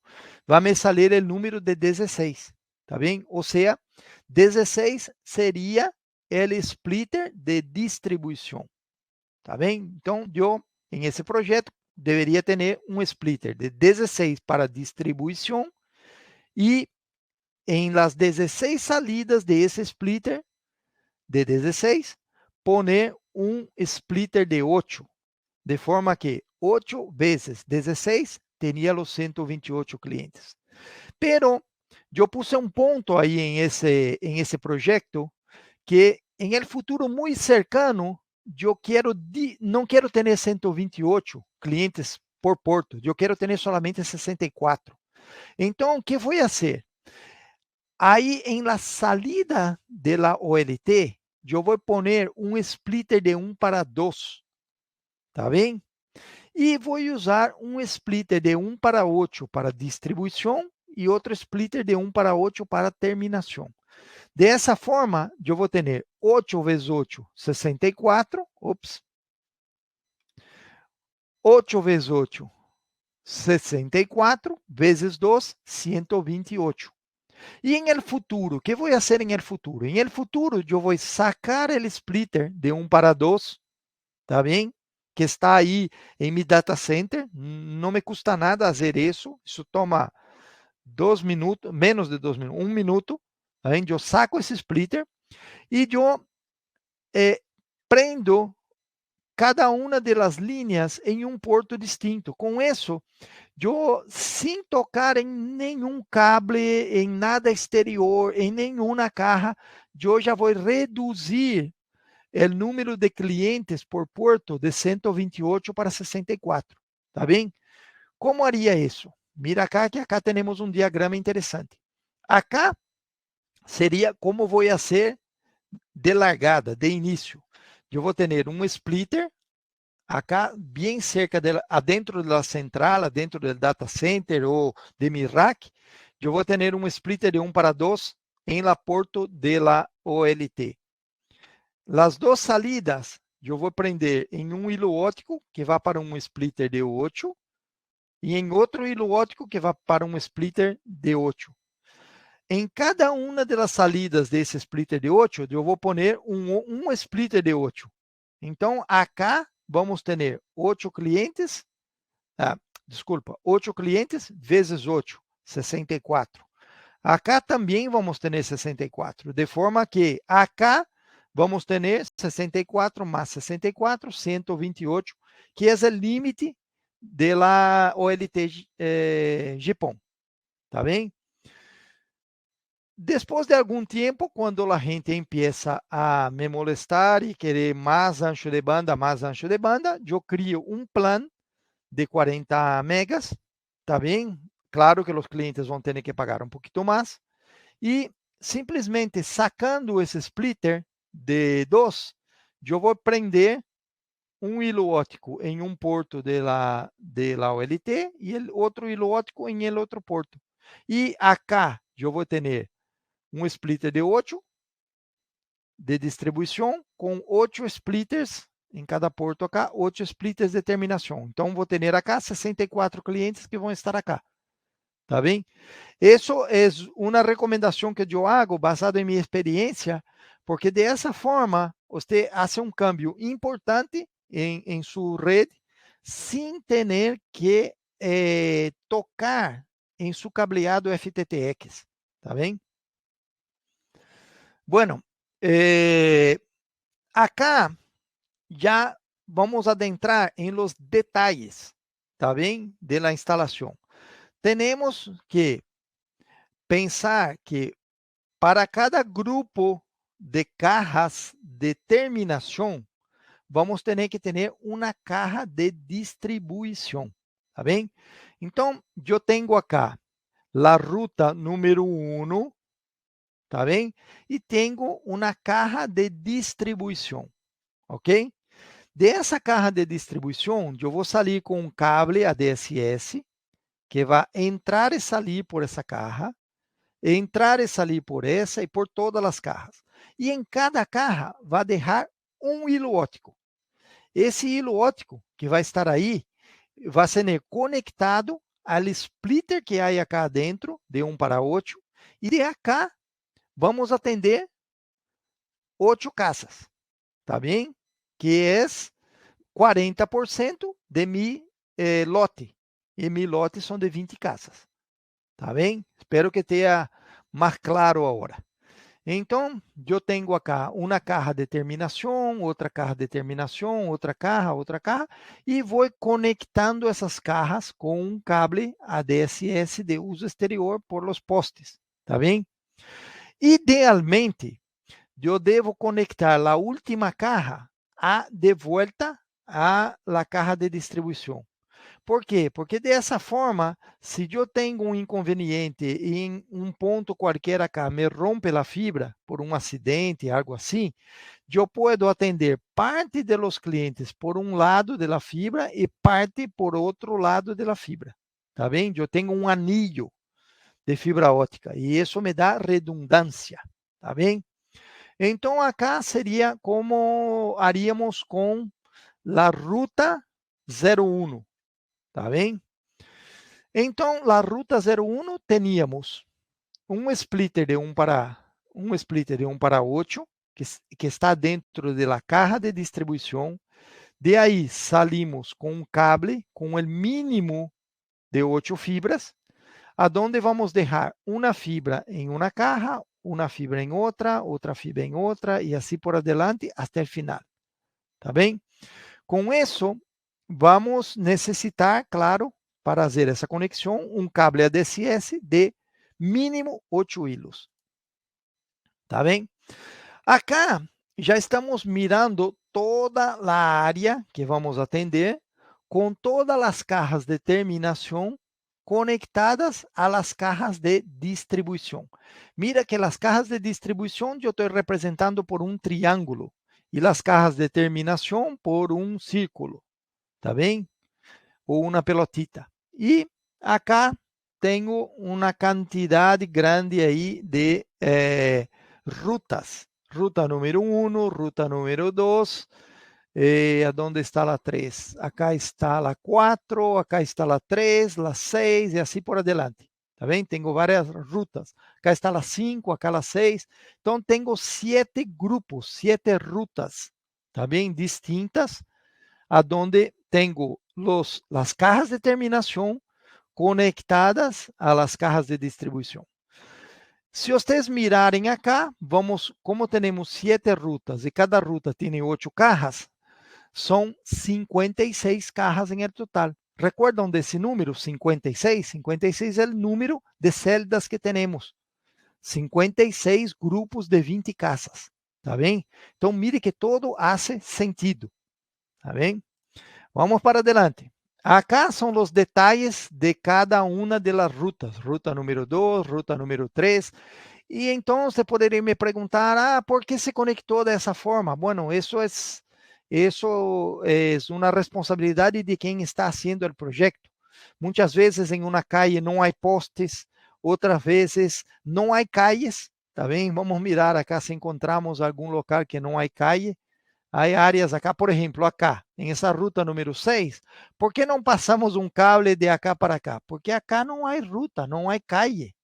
vai me sair o número de 16, tá bem? Ou seja, 16 seria o splitter de distribuição, tá bem? Então, eu, em esse projeto, deveria ter um splitter de 16 para distribuição e em las 16 salidas de esse splitter, de 16, poner um splitter de 8, de forma que 8 vezes 16 teria os 128 clientes. Pero eu puse um ponto aí em esse projeto que em el futuro muito cercano eu não quero ter 128 clientes por porto, eu quero ter solamente 64. Então, o que vou fazer? Aí, em la salida de la OLT, eu vou poner um splitter de 1 para 2, tá bem? E vou usar um splitter de 1 para 8 para distribuição e outro splitter de 1 para 8 para terminação. Dessa forma, eu vou ter 8 vezes 8, 64. Ops. 8 vezes 8, 64, vezes 2, 128. E em el futuro, o que vou fazer em el futuro? Em el futuro, eu vou sacar o splitter de 1 para 2, tá bem? Que está aí em mi data center. Não me custa nada fazer isso. Isso toma 2 minutos, menos de 2 minutos, 1 minuto. Tá bem? Eu saco esse splitter e eu prendo cada uma das linhas em um porto distinto. Com isso, eu, sem tocar em nenhum cable, em nada exterior, em nenhuma caja, eu já vou reduzir o número de clientes por porto de 128 para 64. Tá bem? Como haria isso? Mira acá, que acá temos um diagrama interessante. Acá seria como vou fazer de largada, de início. Eu vou ter um splitter acá bem cerca dela, adentro da central, adentro do data center ou de mi rack, eu vou ter um splitter de 1 para 2 em la porto de la OLT. Las duas salidas, eu vou prender em um hilo óptico que vai para um splitter de 8 e em outro hilo óptico que vai para um splitter de 8. Em cada uma das salidas desse splitter de 8, eu vou pôr um splitter de 8. Então, acá vamos ter 8 clientes, 8 clientes vezes 8, 64. Acá também vamos ter 64, de forma que acá vamos ter 64 mais 64, 128, que é o limite da OLT GPON. Tá bem? Depois de algum tempo, quando a gente empieza a me molestar e querer mais ancho de banda, eu crio um plano de 40 megas, tá bem? Claro que os clientes vão ter que pagar um pouquinho mais. E simplesmente sacando esse splitter de 2, eu vou prender um hilo óptico em um porto de la OLT e outro hilo óptico em el outro porto. E acá eu vou ter um splitter de 8 de distribuição com 8 splitters em cada porto acá, 8 splitters de terminação. Então, vou ter acá 64 clientes que vão estar acá. Tá bem? Isso é uma recomendação que eu hago basado em minha experiência, porque dessa forma você faz um câmbio importante em sua rede sem ter que tocar em seu cableado FTTX. Tá bem? Bueno, acá já vamos adentrar em los detalles, tá bem? De la instalação. Temos que pensar que para cada grupo de cajas de terminação, vamos ter que ter uma caja de distribuição, tá bem? Então, eu tenho acá a ruta número 1, tá bem? E tenho uma caja de distribuição, ok? Dessa caja de distribuição, eu vou sair com um cable ADSS, que vai entrar e sair por essa caja, entrar e sair por essa e por todas as cajas. E em cada caja vai deixar um hilo óptico. Esse hilo óptico que vai estar aí vai ser conectado ao splitter que há acá dentro, de 1 para 8, e de acá vamos atender 8 casas, tá bem? Que é 40% de mi lote. E mi lote são de 20 casas. Tá bem? Espero que tenha mais claro agora. Então, eu tenho acá uma caja de terminação, outra caja de terminação, outra caja, e vou conectando essas cajas com um cable ADSS de uso exterior por los postes, tá bem? Idealmente, eu devo conectar a última caja de volta a la caja de distribuição. Por quê? Porque dessa forma, se eu tenho um inconveniente em um ponto qualquer acá, me rompe a fibra por um acidente, algo assim, eu posso atender parte dos clientes por um lado da fibra e parte por outro lado da fibra. Tá bem? Eu tenho um anillo de fibra ótica e isso me dá redundância. Tá bem? Então, acá seria como haríamos com a ruta 01. Tá bem? Então, na ruta 01 teníamos um splitter de 1 para 8, que está dentro da caja de distribuição. De aí salimos com um cable com o mínimo de 8 fibras, aonde vamos deixar uma fibra em uma caja, uma fibra em outra, outra fibra em outra, e assim por adelante até o final. Tá bem? Com isso, vamos necessitar, claro, para fazer essa conexão, um cable ADSS de mínimo 8 hilos. Tá bem? Acá já estamos mirando toda a área que vamos atender, com todas as cajas de terminação conectadas a las cajas de distribuição. Mira que as cajas de distribuição eu estou representando por um triângulo e as cajas de terminação por um círculo. Tá bem? Ou uma pelotita. E acá tenho uma quantidade grande aí de rutas. Ruta número 1, ruta número 2, onde está a 3? Acá está a 4, acá está a 3, a 6 e assim por adelante. Tá bem? Tenho várias rutas. Acá está a 5, acá a 6. Então, tenho 7 grupos, 7 rutas, tá bem? Distintas, aonde tenho as cajas de terminação conectadas a las cajas de distribuição. Se vocês mirarem acá, como temos 7 rutas e cada ruta tem 8 cajas, são 56 cajas em total. Recordam desse número, 56? 56 é o número de celdas que temos. 56 grupos de 20 casas. Tá bem? Então, mire que todo faz sentido. Tá bem? Vamos para adelante. Acá são os detalhes de cada uma das rutas. Ruta número 2, ruta número 3. E então você poderia me perguntar, ¿por que se conectou dessa forma? Bueno, isso é uma responsabilidade de quem está fazendo o projeto. Muitas vezes em uma calle não há postes, outras vezes não há calles, tá bem? Vamos mirar acá se encontramos algum local que não há calle. Há áreas acá, por exemplo, acá, em essa ruta número 6, por que não passamos um cable de acá para cá? Porque acá não há ruta, não há calle.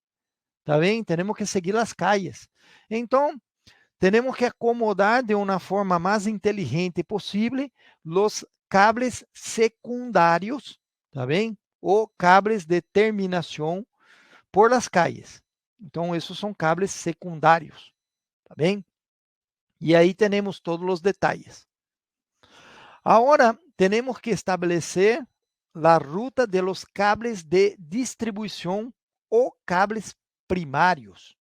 Tá bem? Temos que seguir as calles. Então, temos que acomodar de uma forma mais inteligente possível os cables secundários, tá bem? Ou cables de terminação por las calles. Então, esses são cables secundários, tá bem? E aí temos todos os detalhes. Agora, temos que estabelecer a ruta de los cables de distribuição ou cables primários.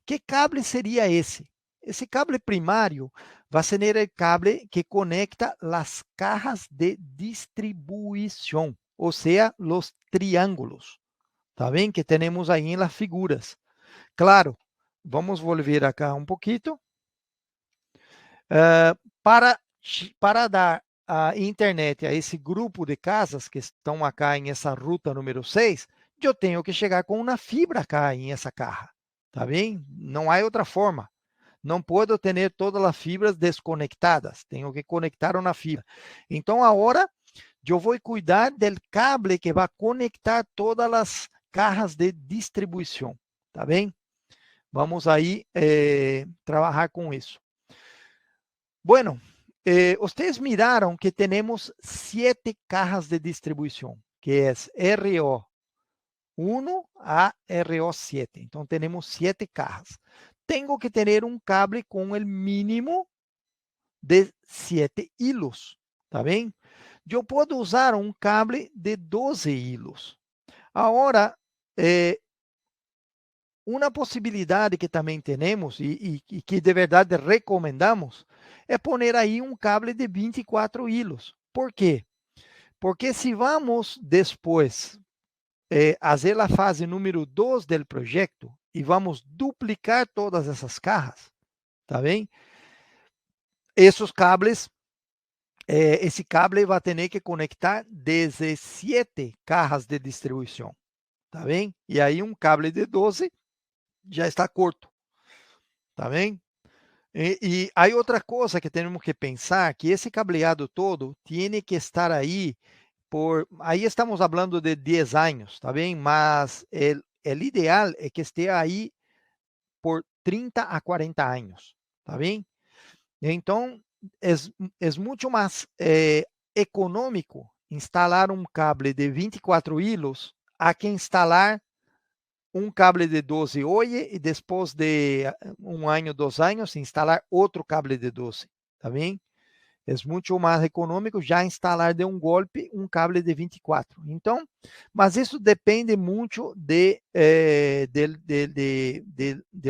Que cable seria esse? Esse cable primário vai ser o cable que conecta as cajas de distribuição, ou seja, os triângulos. Tá bem? Que temos aí nas figuras. Claro, vamos volver acá um pouquinho. Para dar a internet a esse grupo de casas que estão acá em essa ruta número 6, eu tenho que chegar com uma fibra acá em essa caja. Tá bem? Não há outra forma. Não posso ter todas as fibras desconectadas. Tenho que conectar uma fibra. Então, agora, eu vou cuidar do cable que vai conectar todas as cajas de distribuição. Tá bem? Vamos aí trabalhar com isso. Bueno, ustedes miraram que temos 7 cajas de distribuição, que é RO1 a RO7. Então, temos 7 cajas. tenho que ter um cable com o mínimo de 7 hilos, tá bem? Eu posso usar um cable de 12 hilos. Agora, uma possibilidade que também temos e que de verdade recomendamos é pôr aí um cable de 24 hilos. Por quê? Porque se vamos depois fazer a fase número 2 do projeto e vamos duplicar todas essas cajas, tá bem? Esses cables, esse cable vai ter que conectar 17 cajas de distribuição, tá bem? E aí um cable de 12 já está curto, tá bem? E há outra coisa que temos que pensar, que esse cableado todo tem que estar aí aí estamos falando de 10 anos, tá bem? Mas o ideal é que esteja aí por 30 a 40 anos, tá bem? Então, é muito mais econômico instalar um cable de 24 hilos a que instalar um cable de 12 hoje e depois de um ano, 2 anos, instalar outro cable de 12, tá bem? É muito mais econômico já instalar de um golpe um cable de 24. Então, mas isso depende muito de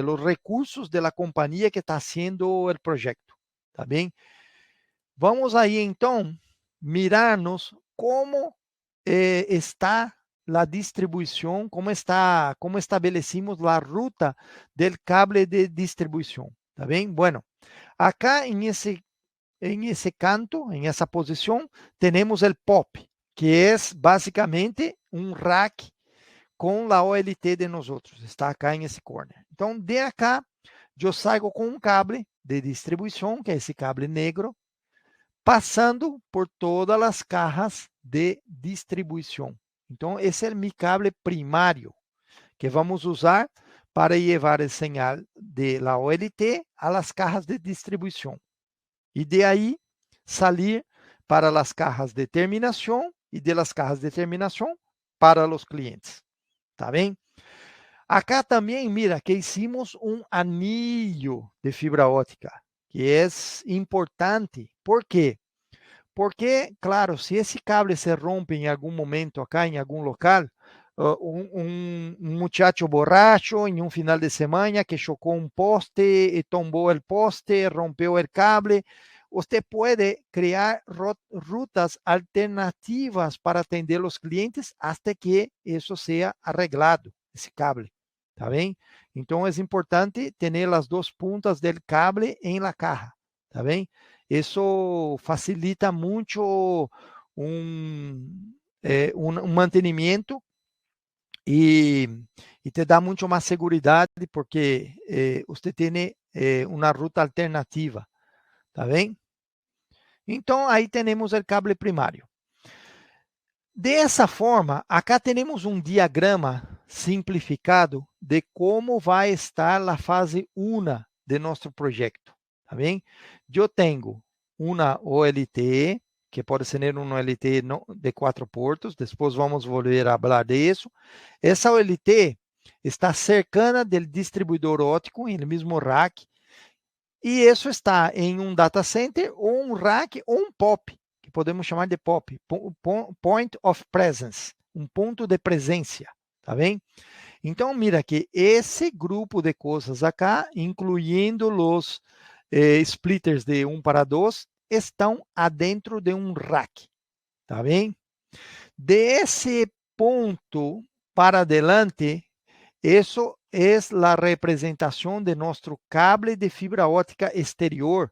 los recursos da companhia que está haciendo o projeto, tá bem? Vamos aí então mirarnos como está a distribuição, como estabelecimos a ruta do cable de distribuição, tá bem? Bueno, acá em esse canto, em essa posição, temos o POP, que é basicamente um rack com a OLT de nós outros. Está acá em esse corner. Então, de acá, eu saio com um cable de distribuição, que é esse cable negro, passando por todas as cajas de distribuição. Então, esse é o meu cable primário, que vamos usar para levar o sinal de la OLT a las cajas de distribuição. E de aí salir para as cajas de terminação e de las cajas de terminação para os clientes. Tá bem? Acá também, mira, que hicimos um anillo de fibra óptica, que é importante. ¿Por quê? Porque, claro, se esse cable se rompe em algum momento acá, em algum local, um muchacho borracho em um final de semana que chocou um poste e tombou o poste, rompeu o cable, você pode criar rutas alternativas para atender os clientes até que isso seja arreglado, esse cable, tá bem? Então é importante ter as duas pontas do cable em la caja, tá bem? Isso facilita muito um mantenimento e te dá muito mais segurança porque você tem uma ruta alternativa, tá bem? Então, aí temos o cable primário. Dessa forma, acá temos um diagrama simplificado de como vai estar a fase 1 de nosso projeto, tá bem? Eu tenho uma OLT, que pode ser uma OLT de 4 portos, depois vamos volver a falar disso. Essa OLT está cercana do distribuidor óptico, no mesmo rack, e isso está em um data center, ou um rack, ou um POP, que podemos chamar de POP, Point of Presence, um ponto de presença, tá bem? Então, mira que esse grupo de coisas acá, incluindo os splitters de 1 para 2, estão adentro de um rack, tá bem? Desse ponto para adelante, isso é a representação de nosso cable de fibra óptica exterior,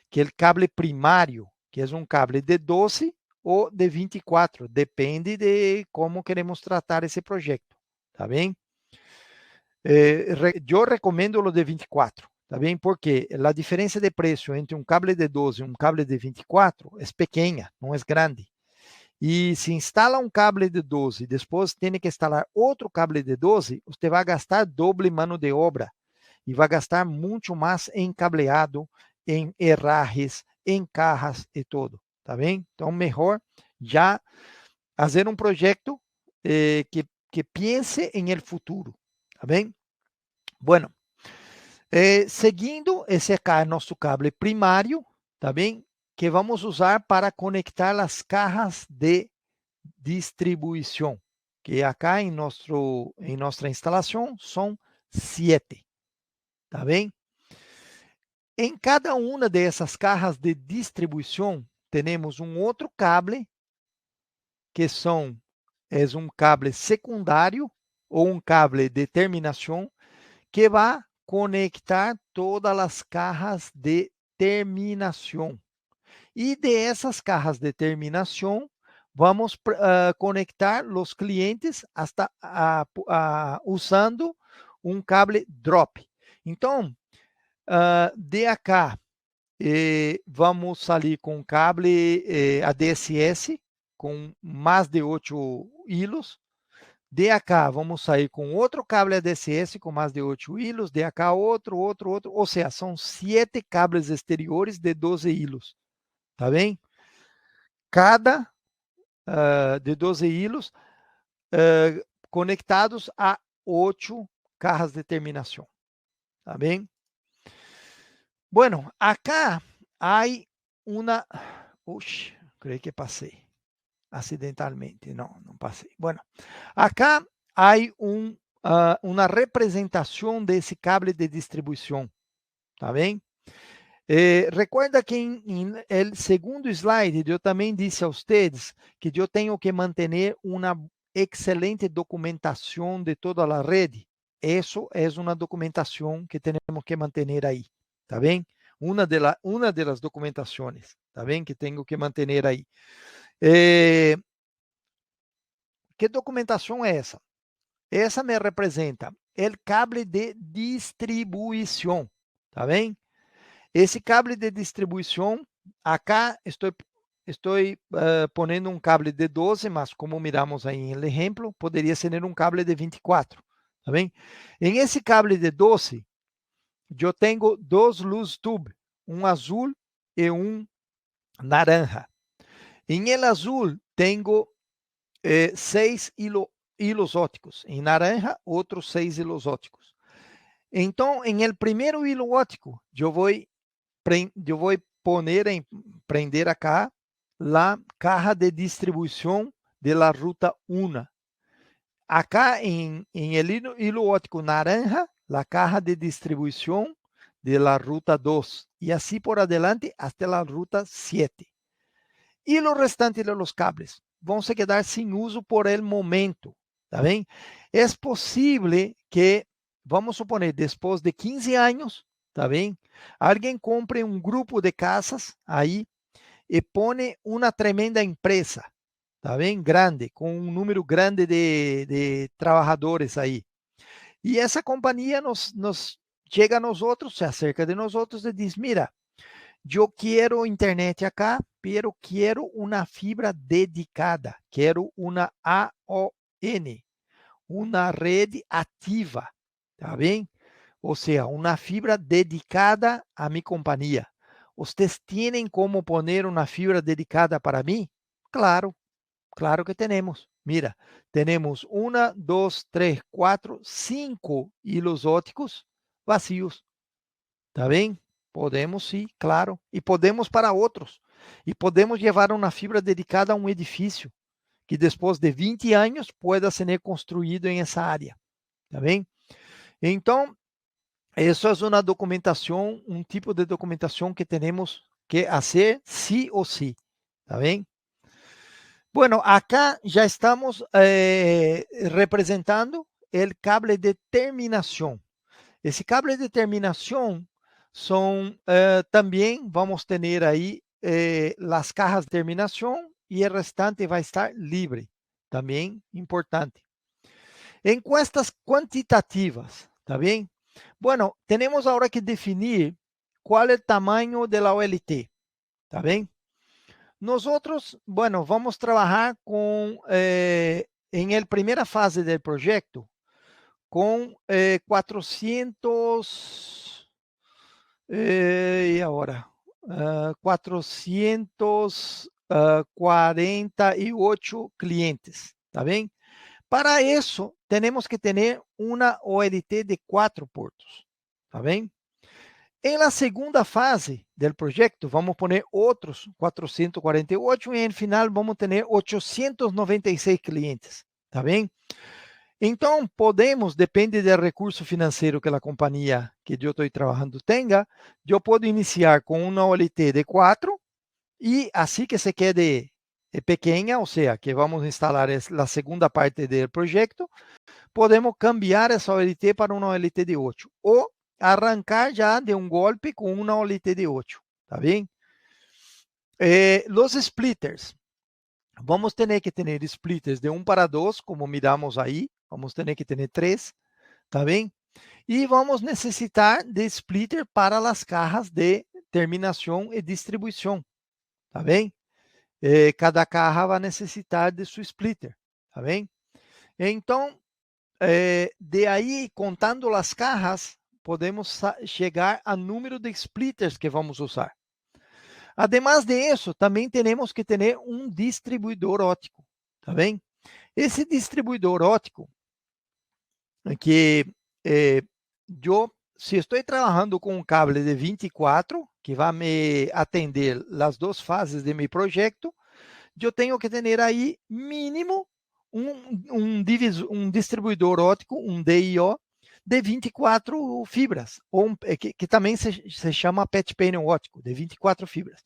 que é o cable primário, que é um cable de 12 ou de 24, depende de como queremos tratar esse projeto, tá bem? Eu recomendo o de 24, tá bem? Porque a diferença de preço entre um cable de 12 e um cable de 24 é pequena, não é grande. E se instala um cable de 12, depois tem que instalar outro cable de 12, você vai gastar doble mano de obra e vai gastar muito mais em cableado, em herrajes, em cajas e tudo, tá bem? Então, melhor já fazer um projeto que pense em el futuro, tá bem? Bueno, Seguindo, esse acá é nosso cable primário, tá bem? Que vamos usar para conectar as cajas de distribuição, que acá em nossa instalação são 7, tá bem? Em cada uma dessas cajas de distribuição, temos um outro cable, que é um cable secundário ou um cable de terminação, que vai conectar todas as cajas de terminação. E dessas cajas de terminação, vamos conectar os clientes usando um cable drop. Então, de acá, vamos sair com cable ADSS com mais de 8 hilos. De acá, vamos sair com outro cable ADSS com mais de 8 hilos. De acá, outro. Ou seja, são 7 cables exteriores de 12 hilos. Tá bem? Cada de 12 hilos conectados a 8 cajas de terminação. Tá bem? Bueno, acá hay una... Uy, creí que pasé accidentalmente. No, no pasé. Bueno, acá hay una representación de ese cable de distribuição. Tá bem? Recuerda que em el segundo slide eu também disse a vocês que eu tenho que manter uma excelente documentação de toda a rede. Isso é uma documentação que temos que manter aí, tá bem? Uma das documentações, tá bem? Que tenho que manter aí. Que documentação é essa? Essa me representa o cable de distribuição, tá bem? Esse cable de distribuição, acá estou poniendo um cable de 12, mas como miramos aí no exemplo, poderia ser um cable de 24, tá bem? Em esse cable de 12, eu tenho dois luz tube, um azul e um naranja. Em el azul, tenho 6 hilos ópticos. Em naranja, outros 6 hilos ópticos. Então, em el primeiro hilo óptico, eu vou prender acá la caja de distribuição de la ruta 1. Acá em el hilo óptico naranja, la caja de distribuição de la ruta 2. E assim por adelante até la ruta 7. E o restante de los cables vão se quedar sem uso por el momento. Tá bem? É possível que, vamos suponer, depois de 15 anos, tá bem? Alguém compre um grupo de casas aí e põe uma tremenda empresa, tá bem? Grande, com um número grande de trabalhadores aí. E essa companhia chega a nós outros, se acerca de nós outros e diz: mira, eu quero internet acá, pero quero uma fibra dedicada, quero uma AON, uma rede ativa, tá bem? Ou seja, uma fibra dedicada a minha companhia. Vocês têm como poner uma fibra dedicada para mim? Claro, claro que temos. Mira, temos 1, 2, 3, 4, 5 hilos ópticos vazios. Tá bem? Podemos sim, claro. E podemos para outros. E podemos levar uma fibra dedicada a um edifício que depois de 20 anos pueda ser construído em essa área. Tá bem? Então, isso é uma documentação, um tipo de documentação que temos que fazer sí ou sí. Tá bem? Bueno, acá já estamos representando o cable de terminação. Esse cable de terminação são também, vamos ter aí as cajas de terminação e o restante vai estar livre. Também importante. Encuestas quantitativas, tá bem? Bueno, temos agora que definir qual é o tamanho da OLT, tá bem? Nosotros, bueno, vamos trabalhar com, em el primeira fase do projeto, com 400, e agora? 448 clientes, tá bem? Para isso, temos que ter uma OLT de 4 portos, tá bem? En la segunda fase del proyecto vamos a poner otros 448 y en final vamos a tener 896 clientes, ¿está bien? Então, podemos, depende do recurso financeiro que a companhia que eu estou trabalhando tenha, eu posso iniciar com uma OLT de 4 e assim que se quede pequena, ou seja, que vamos instalar a segunda parte do projeto, podemos cambiar essa OLT para uma OLT de 8 ou arrancar já de um golpe com uma OLT de 8, ¿tá bem? Los splitters. Vamos ter que ter splitters de 1 para 2, como miramos aí. Vamos ter que ter 3, ¿tá bem? E vamos necessitar de splitter para as cajas de terminação e distribuição, ¿tá bem? Cada caja vai necessitar de seu splitter, ¿tá bem? Então, de aí, contando as cajas, podemos chegar ao número de splitters que vamos usar. Además de isso, também temos que ter um distribuidor óptico, tá bem? Esse distribuidor óptico, que eu, se estou trabalhando com um cable de 24, que vai me atender as duas fases de meu projeto, eu tenho que ter aí mínimo um distribuidor óptico, um DIO, de 24 fibras, ou que também se chama PET panel óptico, de 24 fibras.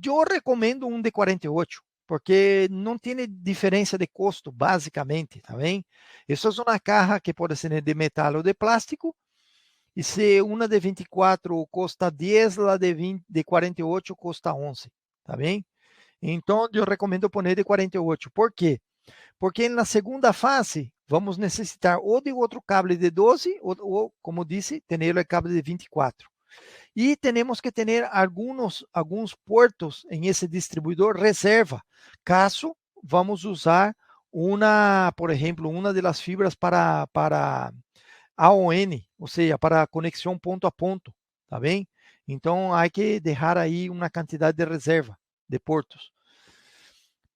Eu recomendo um de 48, porque não tem diferença de custo, basicamente, tá bem? Isso é uma caja que pode ser de metal ou de plástico, e se uma de 24 custa 10, a de 48 custa 11, tá bem? Então, eu recomendo pôr de 48. Por quê? Porque na segunda fase, vamos necessitar ou de outro cable de 12, ou como disse, ter o cable de 24. E temos que ter alguns portos em esse distribuidor reserva, caso vamos usar por exemplo, uma das fibras para AON, ou seja, para conexão ponto a ponto, tá bem? Então, há que deixar aí uma quantidade de reserva de portos.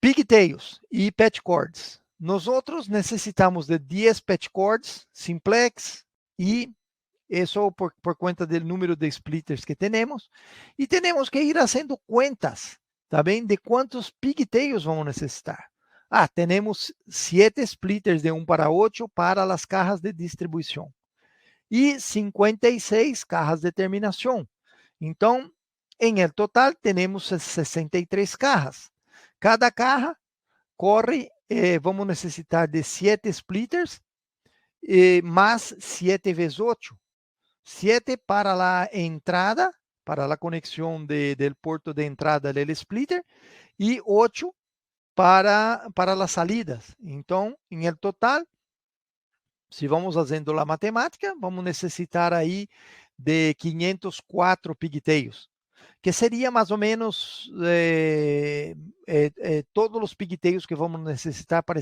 Pigtails e patch cords. Nós outros necessitamos de 10 patch cords simplex e isso por conta do número de splitters que temos. E temos que ir fazendo contas, tá bem? De quantos pigtails vamos necessitar. Temos 7 splitters de 1 para 8 para as cajas de distribuição. E 56 cajas de terminação. Então, em el total, temos 63 cajas. Cada caja corre, vamos necessitar de 7 splitters, mais 7 vezes 8. 7 para a entrada, para a conexão do porto de entrada do splitter, e 8 para as salidas. Então, em el total, se vamos fazendo a matemática, vamos necessitar aí de 504 pigtails, que seria mais ou menos todos os pigtails que vamos necessitar para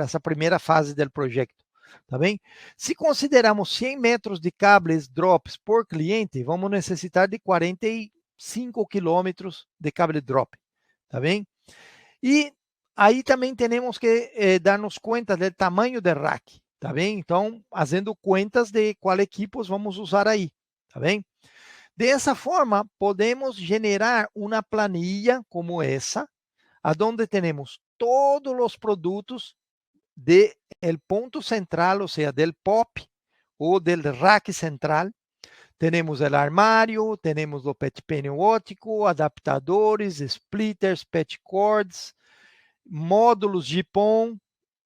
essa primeira fase do projeto, tá bem? Se considerarmos 100 metros de cables drops por cliente, vamos necessitar de 45 quilômetros de cable drop, tá bem? E aí também temos que darmos conta do tamanho do rack, tá bem? Então, fazendo contas de qual equipos vamos usar aí, tá bem? Dessa forma, podemos generar uma planilha como essa, onde temos todos os produtos do ponto central, ou seja, do POP ou do rack central. Temos o armário, temos o PET panel óptico, adaptadores, splitters, patch cords, módulos GPON,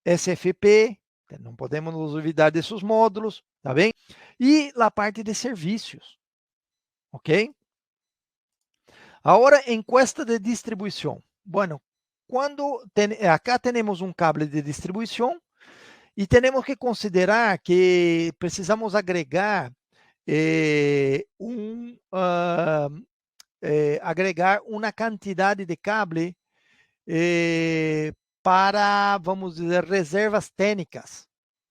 SFP, não podemos nos olvidar desses módulos, tá bem? E a parte de serviços. Ok? Agora, encuesta de distribuição. Bueno, acá temos um cable de distribuição e temos que considerar que precisamos agregar agregar uma quantidade de cable para, vamos dizer, reservas técnicas,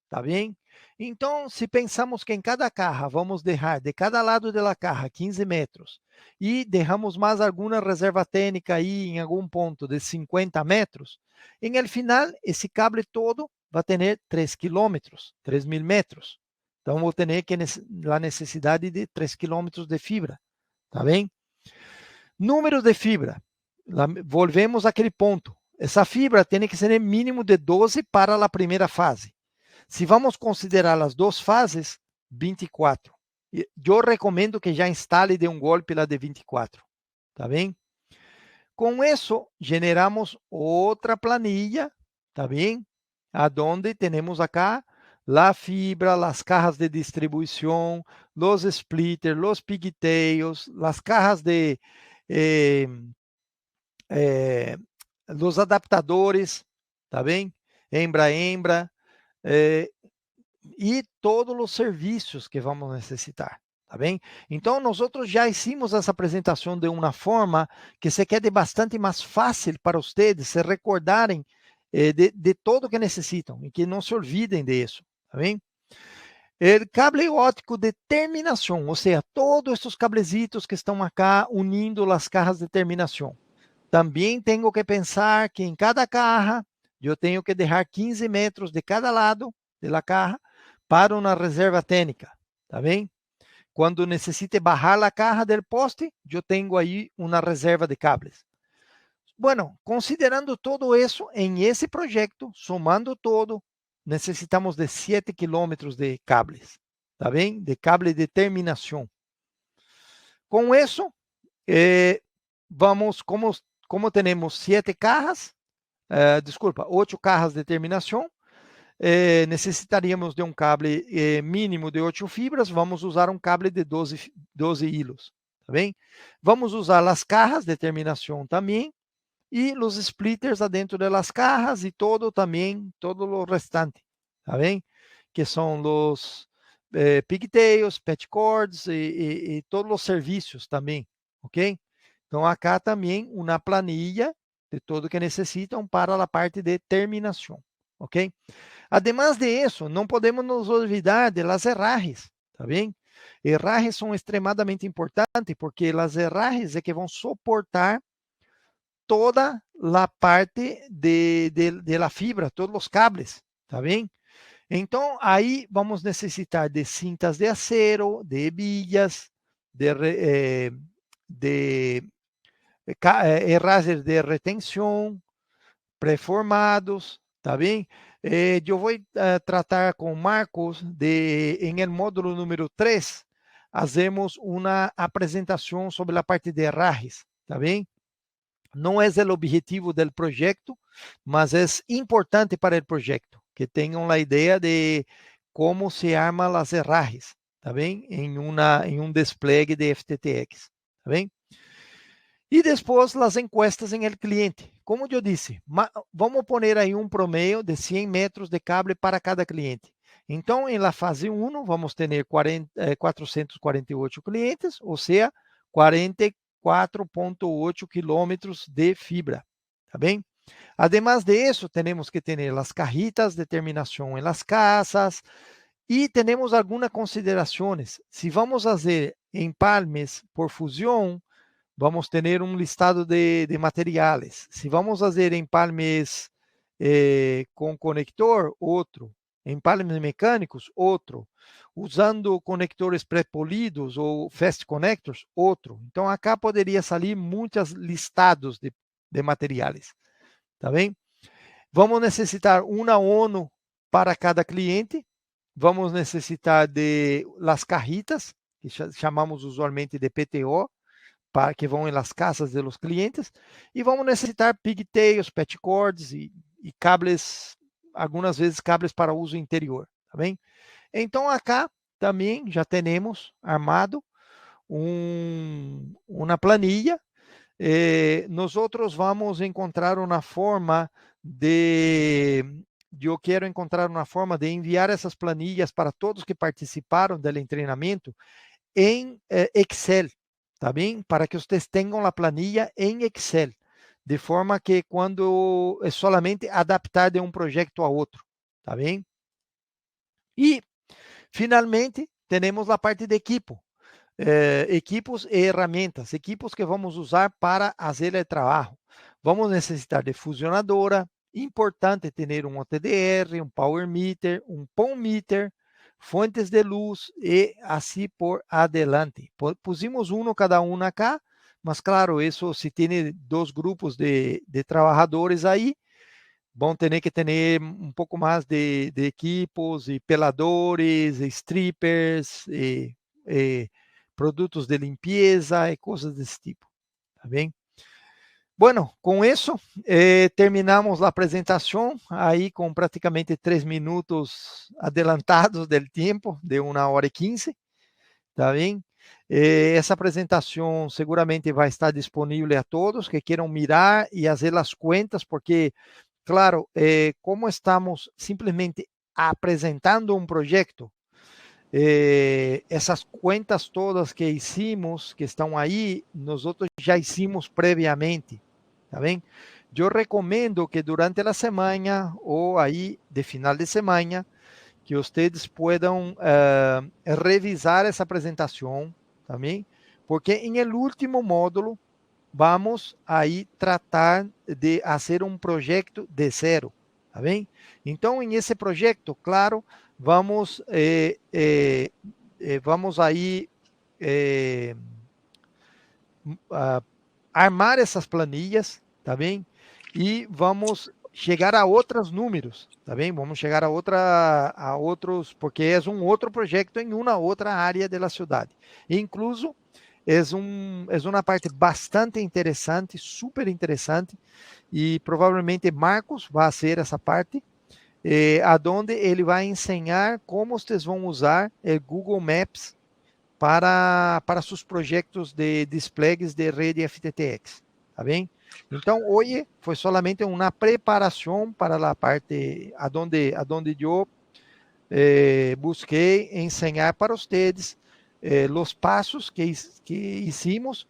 tá bem? Então, se pensamos que em cada caja vamos deixar de cada lado da caja 15 metros e deixamos mais alguma reserva técnica aí em algum ponto de 50 metros, em el final, esse cable todo vai ter 3 quilômetros, 3.000 metros. Então, vou ter a necessidade de 3 quilômetros de fibra, tá bem? Número de fibra. Volvemos àquele ponto. Essa fibra tem que ser mínimo de 12 para a primeira fase. Se vamos considerar as duas fases, 24. Eu recomendo que já instale de um golpe lá de 24, tá bem? Com isso, generamos outra planilha, tá bem? Aonde temos acá a fibra, as cajas de distribuição, os splitters, os pigtails, as cajas de eh, os adaptadores, tá bem? Hembra, e todos os serviços que vamos necessitar, tá bem? Então, nós já hicimos essa apresentação de uma forma que se quede bastante mais fácil para vocês se recordarem de tudo que necessitam e que não se olvidem disso, tá bem? O cable óptico de terminação, ou seja, todos esses cablecitos que estão acá unindo as cajas de terminação. Também tenho que pensar que em cada caja eu tenho que deixar 15 metros de cada lado da caja para uma reserva técnica, tá bem? Quando necessite bajar a caja del poste, eu tenho aí uma reserva de cables. Bueno, considerando todo isso, em esse projeto, somando todo, necessitamos de 7 quilômetros de cables, tá bem? De cable de terminação. Com isso, vamos, como temos 7 cajas, 8 cajas de terminação, necessitaríamos de um cable mínimo de 8 fibras, vamos usar um cable de 12 hilos, tá bem? Vamos usar as cajas de terminação também, e os splitters adentro das cajas e todo o restante, tá bem? Que são os pigtails, patch cords e todos os serviços também, ok? Então, acá também uma planilha de tudo que necessitam para a parte de terminação, ok? Además de isso, não podemos nos olvidar de las herrajes, tá bem? Herrajes são extremadamente importantes porque as herrajes é que vão suportar toda a parte de la fibra, todos os cables, tá bem? Então, aí vamos necessitar de cintas de acero, de hebillas, de herrajes de retenção, preformados, tá bem? Eu vou tratar com Marcos em el módulo número 3, hacemos uma apresentação sobre a parte de herrajes, tá bem? Não é o objetivo do projeto, mas é importante para o projeto que tenham a ideia de como se arma as herrajes, tá bem? Em um desplegue de FTTX, tá bem? E depois as encuestas em el cliente. Como eu disse, vamos pôr aí um promedio de 100 metros de cable para cada cliente. Então, em la fase 1, vamos ter 448 clientes, ou seja, 44,8 quilômetros de fibra, tá bem? Además de isso, temos que ter as cajitas de terminação em las casas e temos algumas considerações. Se vamos fazer empalmes por fusão, vamos ter um listado de materiais. Se vamos fazer empalmes com conector, outro. Empalmes mecânicos, outro. Usando conectores pré-polidos ou fast connectors, outro. Então, acá poderia sair muitos listados de materiais. Tá bem? Vamos necessitar uma ONU para cada cliente. Vamos necessitar de las cajitas, que chamamos usualmente de PTO, para que vão nas casas dos clientes, e vamos necessitar pigtails, patch cords e cables, algumas vezes cables para uso interior, tá bem? Então, acá também já temos armado uma planilha. Nós outros vamos encontrar uma forma eu quero encontrar uma forma de enviar essas planilhas para todos que participaram do treinamento em Excel, tá bem? Para que vocês tenham a planilha em Excel, de forma que quando é solamente adaptar de um projeto a outro, tá bem? E, finalmente, temos a parte de equipo. Equipos e ferramentas, equipos que vamos usar para fazer o trabalho. Vamos necessitar de fusionadora, importante ter um OTDR, um Power Meter, um POM Meter, fuentes de luz e assim por adelante. Pusimos cada um acá, mas claro, isso se tem dois grupos de trabalhadores aí, vão ter que ter um pouco mais de equipos e peladores, e strippers, e produtos de limpeza e coisas desse tipo, tá bem? Bueno, com isso, terminamos a apresentação, aí com praticamente 3 minutos adelantados do tempo, de 1h15, tá bem? Essa apresentação seguramente vai estar disponível a todos que queiram mirar e fazer as contas, porque, claro, como estamos simplesmente apresentando um projeto, essas contas todas que hicimos, que estão aí, nós já hicimos previamente, tá bem? Eu recomendo que durante a semana ou aí de final de semana, que vocês puedan revisar essa apresentação, também, porque em el último módulo vamos aí tratar de fazer um projeto de zero, tá bem? Então, em esse projeto, claro, vamos vamos aí armar essas planilhas, tá bem? E vamos chegar a outros números, tá bem? Vamos chegar a outros, porque é um outro projeto em uma outra área da cidade. Incluso é uma parte bastante interessante, super interessante, e provavelmente Marcos vai ser essa parte, aonde ele vai ensinar como vocês vão usar o Google Maps para seus projetos de desplegues de rede FTTX, tá bem? Então, hoje foi solamente uma preparação para a parte aonde eu busquei ensinar para vocês os passos que hicimos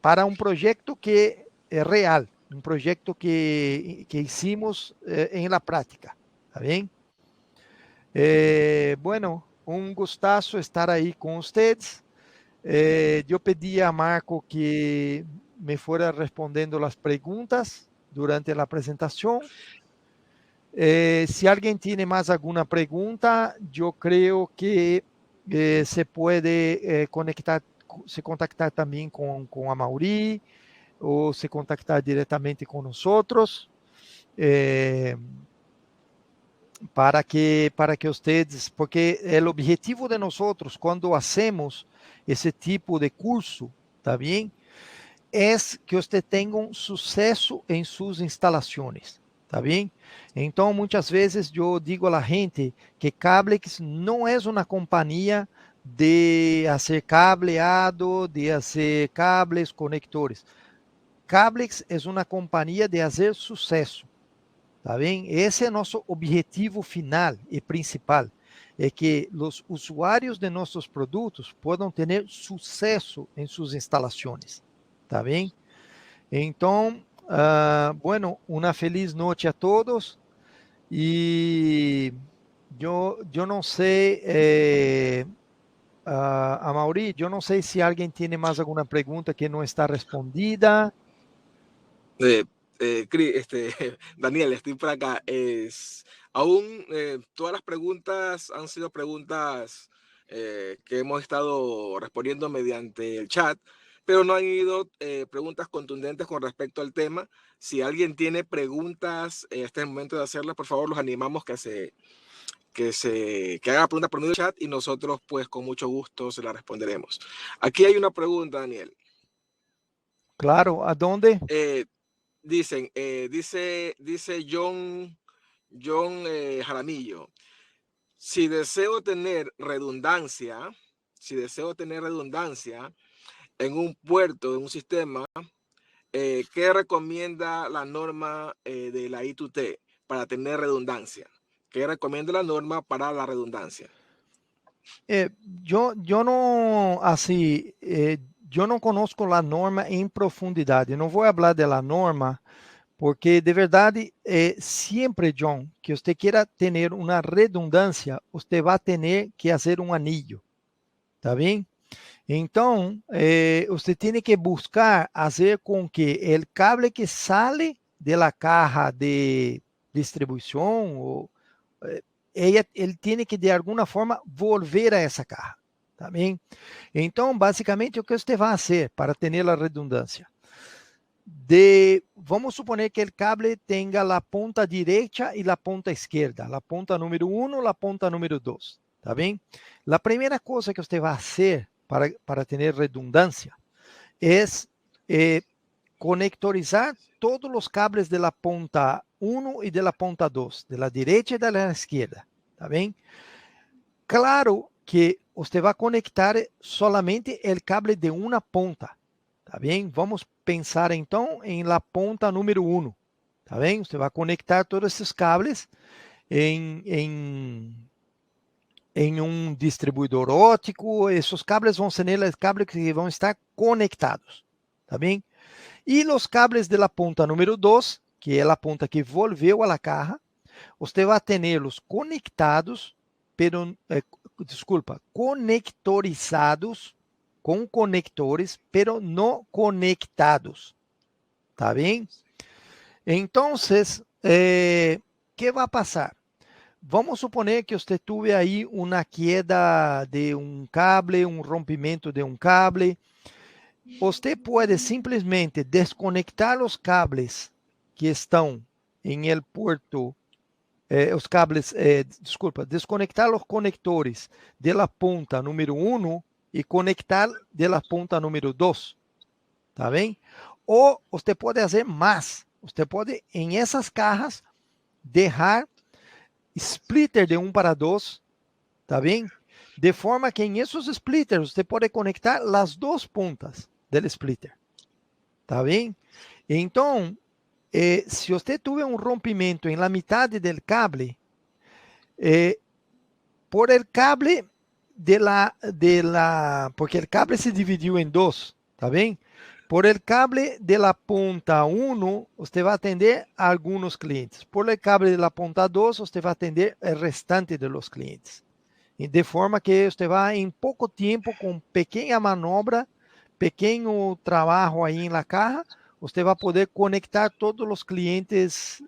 para um projeto que é real, um projeto que hicimos em la prática, tá bem? Bueno, um gustazo estar aí com vocês. Eu pedi a Marco que me fuera respondendo as perguntas durante a apresentação. Se alguém tem mais alguma pergunta, eu creio que se pode se contactar também com a Mauri, ou se contactar diretamente com nós outros, para que vocês, porque o objetivo de nós outros, quando hacemos esse tipo de curso, tá bem? É que vocês tenham sucesso em suas instalações, tá bem? Então, muitas vezes eu digo à gente que Cablex não é uma companhia de fazer cableado, de fazer cables, conectores. Cablex é uma companhia de fazer sucesso, tá bem? Esse é nosso objetivo final e principal, é que os usuários de nossos produtos possam ter sucesso em suas instalações, tá bem? Então, bueno, uma feliz noite a todos e eu não sei, a Mauri, eu não sei se alguém tem mais alguma pergunta que não está respondida. Daniel, estoy por acá. Aún todas las preguntas han sido preguntas que hemos estado respondiendo mediante el chat, pero no han ido preguntas contundentes con respecto al tema. Si alguien tiene preguntas, este es el momento de hacerlas. Por favor, los animamos que haga preguntas por medio del chat y nosotros, pues, con mucho gusto se las responderemos. Aquí hay una pregunta, Daniel. Claro, ¿a dónde? Dice John Jaramillo, si deseo tener redundancia en un puerto, en un sistema, ¿qué recomienda la norma de la I2T para tener redundancia? ¿Qué recomienda la norma para la redundancia? Yo no, así, yo no conozco la norma en profundidad. No voy a hablar de la norma porque de verdade, sempre, John, que você queira ter uma redundância, você vai ter que fazer um anillo, tá bem? Então, você tem que buscar fazer com que o cable que sale de la caja de distribuição, ou, ele tem que, de alguma forma, volver a essa caja. Tá bem? Então, basicamente, o que você vai fazer para ter a redundância? Vamos suponer que o cable tenha a ponta direita e a ponta esquerda, a ponta número 1 e a ponta número 2. Tá bem? A primeira coisa que você vai fazer para ter redundância é conectorizar todos os cables de la ponta 1 e de la ponta 2, de la direita e de la esquerda. Tá bem? Claro que você vai conectar solamente o cable de uma ponta. Tá bem? Vamos pensar então em la ponta número 1. Tá bem? Você vai conectar todos esses cables em um distribuidor óptico. Esses cables vão ser os cables que vão estar conectados. Tá bem? E os cables de la ponta número 2, que é a ponta que volveu a la caja, você vai ter-los conectados, conectorizados com conectores, pero não conectados. Tá bem? Então, que vai passar? Vamos suponer que você teve aí uma queda de um cable, um rompimento de um cable. Você pode simplesmente desconectar os cables que estão em el puerto, desconectar os conectores de la ponta número 1 e conectar de la ponta número 2. Tá bem? Ou você pode fazer mais. Você pode, em essas cajas, deixar splitter de 1 para 2, tá bem? De forma que em esses splitters você pode conectar as duas pontas do splitter, tá bem? Então, se você tiver um rompimento em la metade del cable, por el cable porque el cable se dividiu em dois, tá bem? Por el cable de la ponta 1, você vai atender a alguns clientes. Por el cable de la ponta 2, você vai atender o restante de los clientes. E de forma que você vai, em pouco tempo, com pequena manobra, pequeno trabalho aí na caja, você vai poder conectar todos os clientes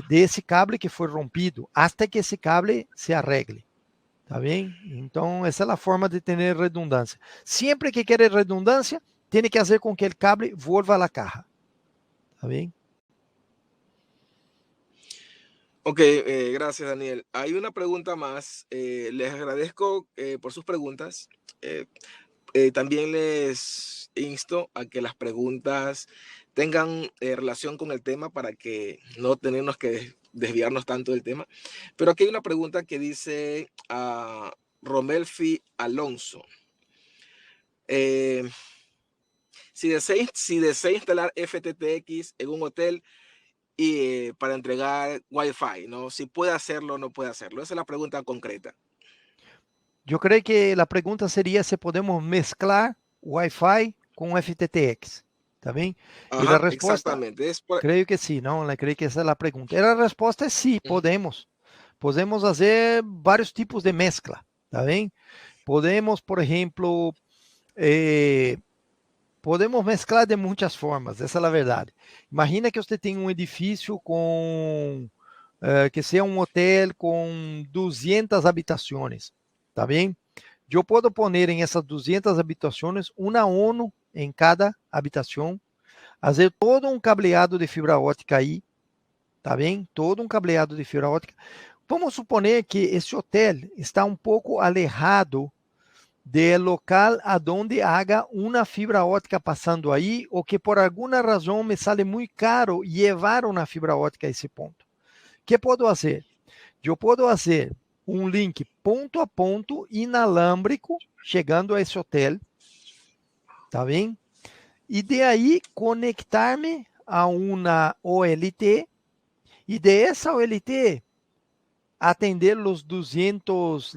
desse cable que foi rompido, até que esse cable se arregle. Tá bem? Então, essa é a forma de ter redundância. Sempre que quer redundância, tem que fazer com que o cable vuelva a la caja. ¿Está bien? Ok, gracias Daniel. Hay una pregunta más. Les agradezco por sus preguntas. También les insto a que las preguntas tengan relación con el tema para que no tenemos que desviarnos tanto del tema. Pero aquí hay una pregunta que dice a Romelfi Alonso. Si desea instalar FTTX en un hotel y para entregar Wi-Fi, ¿no? Si puede hacerlo o no puede hacerlo. Esa es la pregunta concreta. Yo creo que la pregunta sería si podemos mezclar Wi-Fi con FTTX. ¿Está bien? Ajá, y la respuesta, exactamente. creo que sí, ¿no? Creo que esa es la pregunta. Y la respuesta es sí, podemos. Podemos hacer varios tipos de mezcla. ¿Está bien? Podemos, por ejemplo, podemos mezclar de muitas formas, essa é a verdade. Imagina que você tem um edifício que seja um hotel com 200 habitações, tá bem? Eu posso poner em essas 200 habitações uma ONU em cada habitação, fazer todo um cableado de fibra ótica aí, tá bem? Todo um cableado de fibra ótica. Vamos suponer que esse hotel está um pouco alejado del local aonde haga uma fibra ótica passando aí, ou que por alguma razão me sale muito caro levar uma fibra ótica a esse ponto. O que posso fazer? Eu posso fazer um link ponto a ponto inalámbrico chegando a esse hotel, tá bem? E de aí conectar-me a uma OLT e de essa OLT atender as 200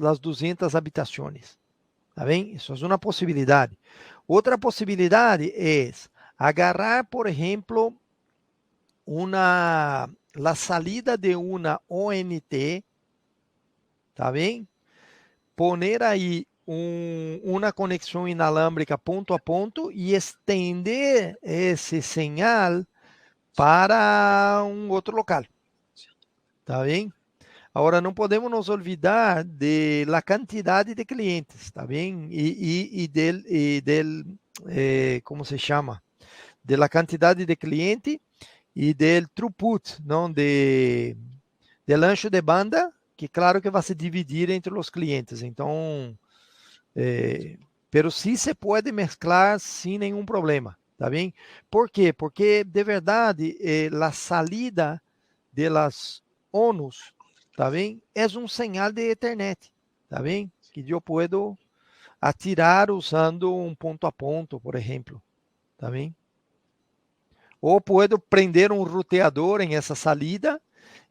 habitações. Tá bem? Isso é uma possibilidade. Outra possibilidade é agarrar, por exemplo, a salida de uma ONT, tá bem? Poner aí uma conexão inalâmbrica ponto a ponto e estender esse sinal para um outro local. Tá bem? Agora, não podemos nos olvidar de la quantidade de clientes, tá bem? Como se chama? De la quantidade de cliente e del throughput, não? Del ancho de banda, que claro que vai se dividir entre os clientes. Então, pero sí se pode mesclar sem nenhum problema, tá bem? ¿Por quê? Porque, de verdade, a salida de las ONUs, tá bem? É um sinal de Ethernet, tá bem? Que eu posso atirar usando um ponto a ponto, por exemplo, tá bem? Ou posso prender um roteador em essa salida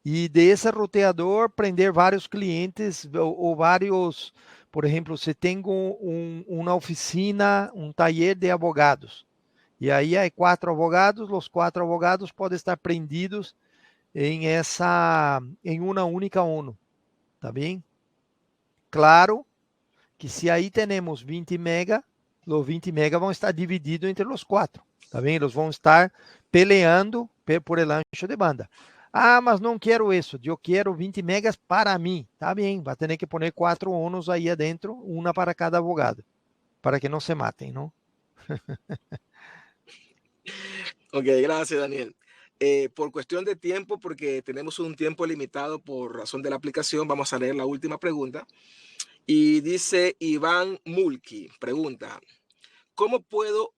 e desse roteador prender vários clientes ou vários, por exemplo, se tenho uma oficina, um taller de advogados, e aí há 4 advogados, os 4 advogados podem estar prendidos em uma única ONU, tá bem? Claro que se aí temos 20 mega, os 20 mega vão estar divididos entre os 4, tá bem? Eles vão estar peleando por el ancho de banda. Ah, mas não quero isso, eu quero 20 megas para mim. Tá bem, vai ter que pôr 4 ONUs aí adentro, uma para cada advogado, para que não se matem, não? Ok, gracias, Daniel. Por cuestión de tiempo, porque tenemos un tiempo limitado por razón de la aplicación, vamos a leer la última pregunta. Y dice Iván Mulki, pregunta, ¿cómo puedo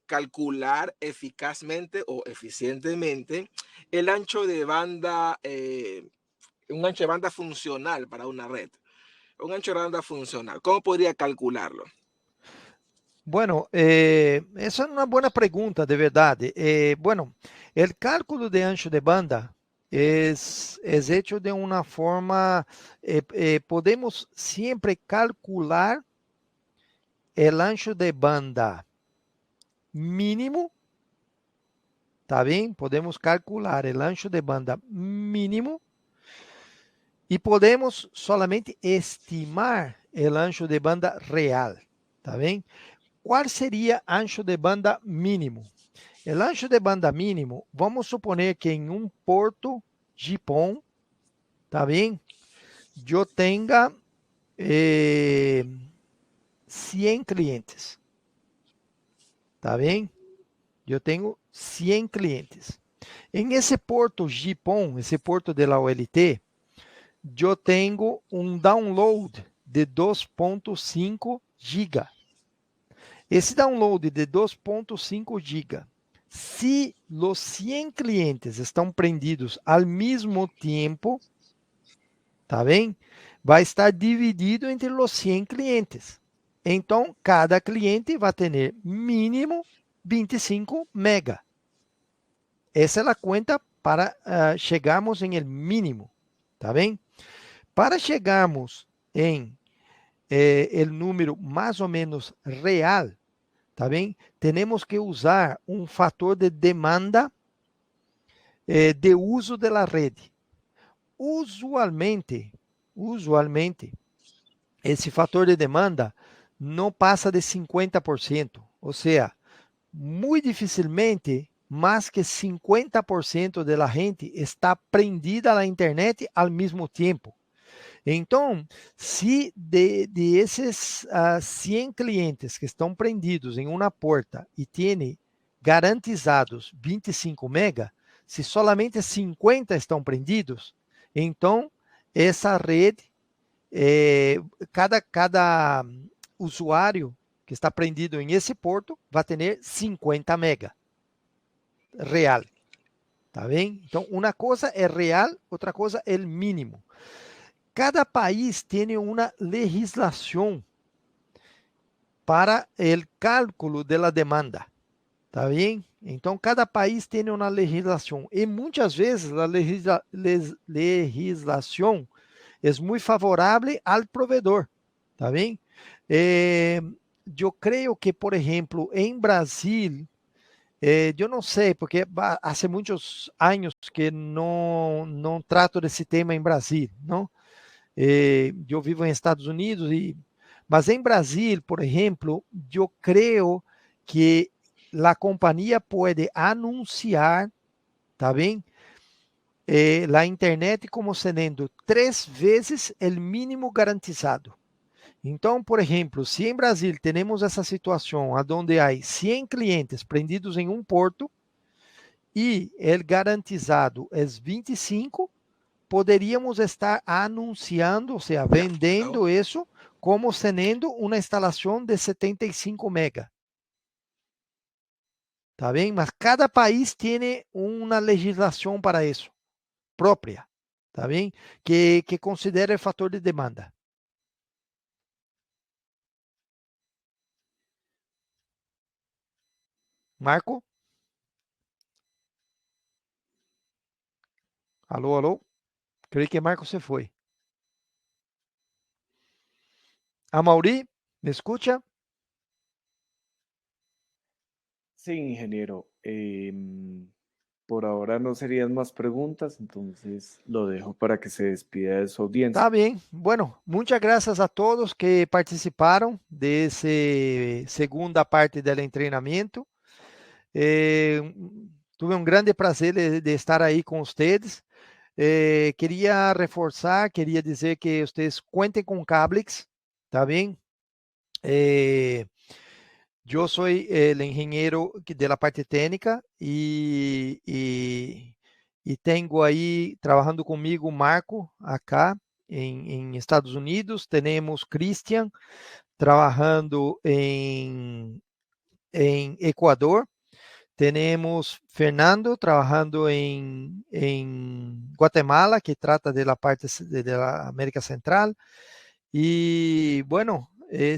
calcular eficazmente o eficientemente el ancho de banda, un ancho de banda funcional para una red? Un ancho de banda funcional, ¿cómo podría calcularlo? Bueno, essa é uma boa pergunta, de verdade. Bueno, o cálculo de ancho de banda é hecho de uma forma, podemos sempre calcular o ancho de banda mínimo, tá bem? Podemos calcular o ancho de banda mínimo e podemos solamente estimar o ancho de banda real, tá bem? Qual seria ancho de banda mínimo? O ancho de banda mínimo, vamos suponer que em um porto GPON, tá bem? Eu tenha 100 clientes, tá bem? Eu tenho 100 clientes. Em esse porto GPON, esse porto de la OLT, eu tenho um download de 2.5 GB. Esse download de 2.5 GB, se os 100 clientes estão prendidos ao mesmo tempo, tá bem? Vai estar dividido entre os 100 clientes. Então, cada cliente vai ter mínimo 25 mega. Essa é a conta para chegarmos em el mínimo, tá bem? Para chegarmos em el número mais ou menos real, tá bem? Temos que usar um fator de demanda de uso da rede. Usualmente, esse fator de demanda não passa de 50%, ou seja, muito dificilmente mais que 50% da gente está prendida na internet ao mesmo tempo. Então, se de esses 100 clientes que estão prendidos em uma porta e têm garantizados 25 mega, se solamente 50 estão prendidos, então essa rede, cada usuário que está prendido em esse porto vai ter 50 mega real. Tá bem? Então, uma coisa é real, outra coisa é o mínimo. Cada país tem uma legislação para o cálculo da demanda, tá bem? Então, cada país tem uma legislação e muitas vezes a legislação é muito favorável ao provedor, tá bem? Eu creio que, por exemplo, em Brasil, eu não sei, porque há muitos anos que não trato desse tema em Brasil, não? Eu vivo em Estados Unidos, mas em Brasil, por exemplo, eu creio que a companhia pode anunciar, tá bem? la internet como sendo 3 vezes o mínimo garantizado. Então, por exemplo, se em Brasil temos essa situação onde há 100 clientes prendidos em um porto e o garantizado é 25, poderíamos estar anunciando, ou seja, vendendo isso como sendo uma instalação de 75 mega. Tá bem? Mas cada país tem uma legislação para isso, própria, tá bem? Que considera o fator de demanda. Marco? Alô, alô? Creio que Marco se foi. Amaury, ¿me escucha? Sí, ingeniero. Por ahora no serían más preguntas, entonces lo dejo para que se despida de su audiencia. Tá bem. Bueno, muchas gracias a todos que participaram desse segunda parte do treinamento. Tuve um grande prazer de estar aí com vocês. Queria reforçar, queria dizer que vocês contem com Cablix, tá bem? Eu sou o engenheiro da parte técnica e tenho aí trabalhando comigo Marco acá em Estados Unidos. Temos Christian trabalhando em Equador. Temos Fernando trabalhando em Guatemala, que trata da parte da América Central. E, bueno,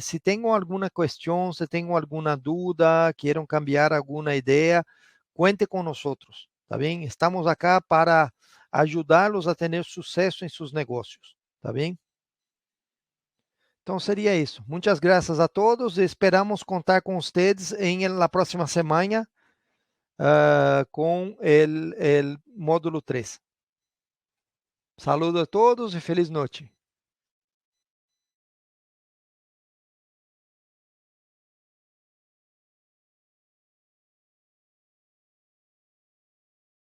se tem alguma questão, se tem alguma dúvida, queiram cambiar alguma ideia, cuente com nós, tá bem? Estamos acá para ajudá-los a ter sucesso em seus negócios, tá bem? Então seria isso. Muitas graças a todos. Esperamos contar com vocês na próxima semana com o módulo 3. Saludo a todos e feliz noite.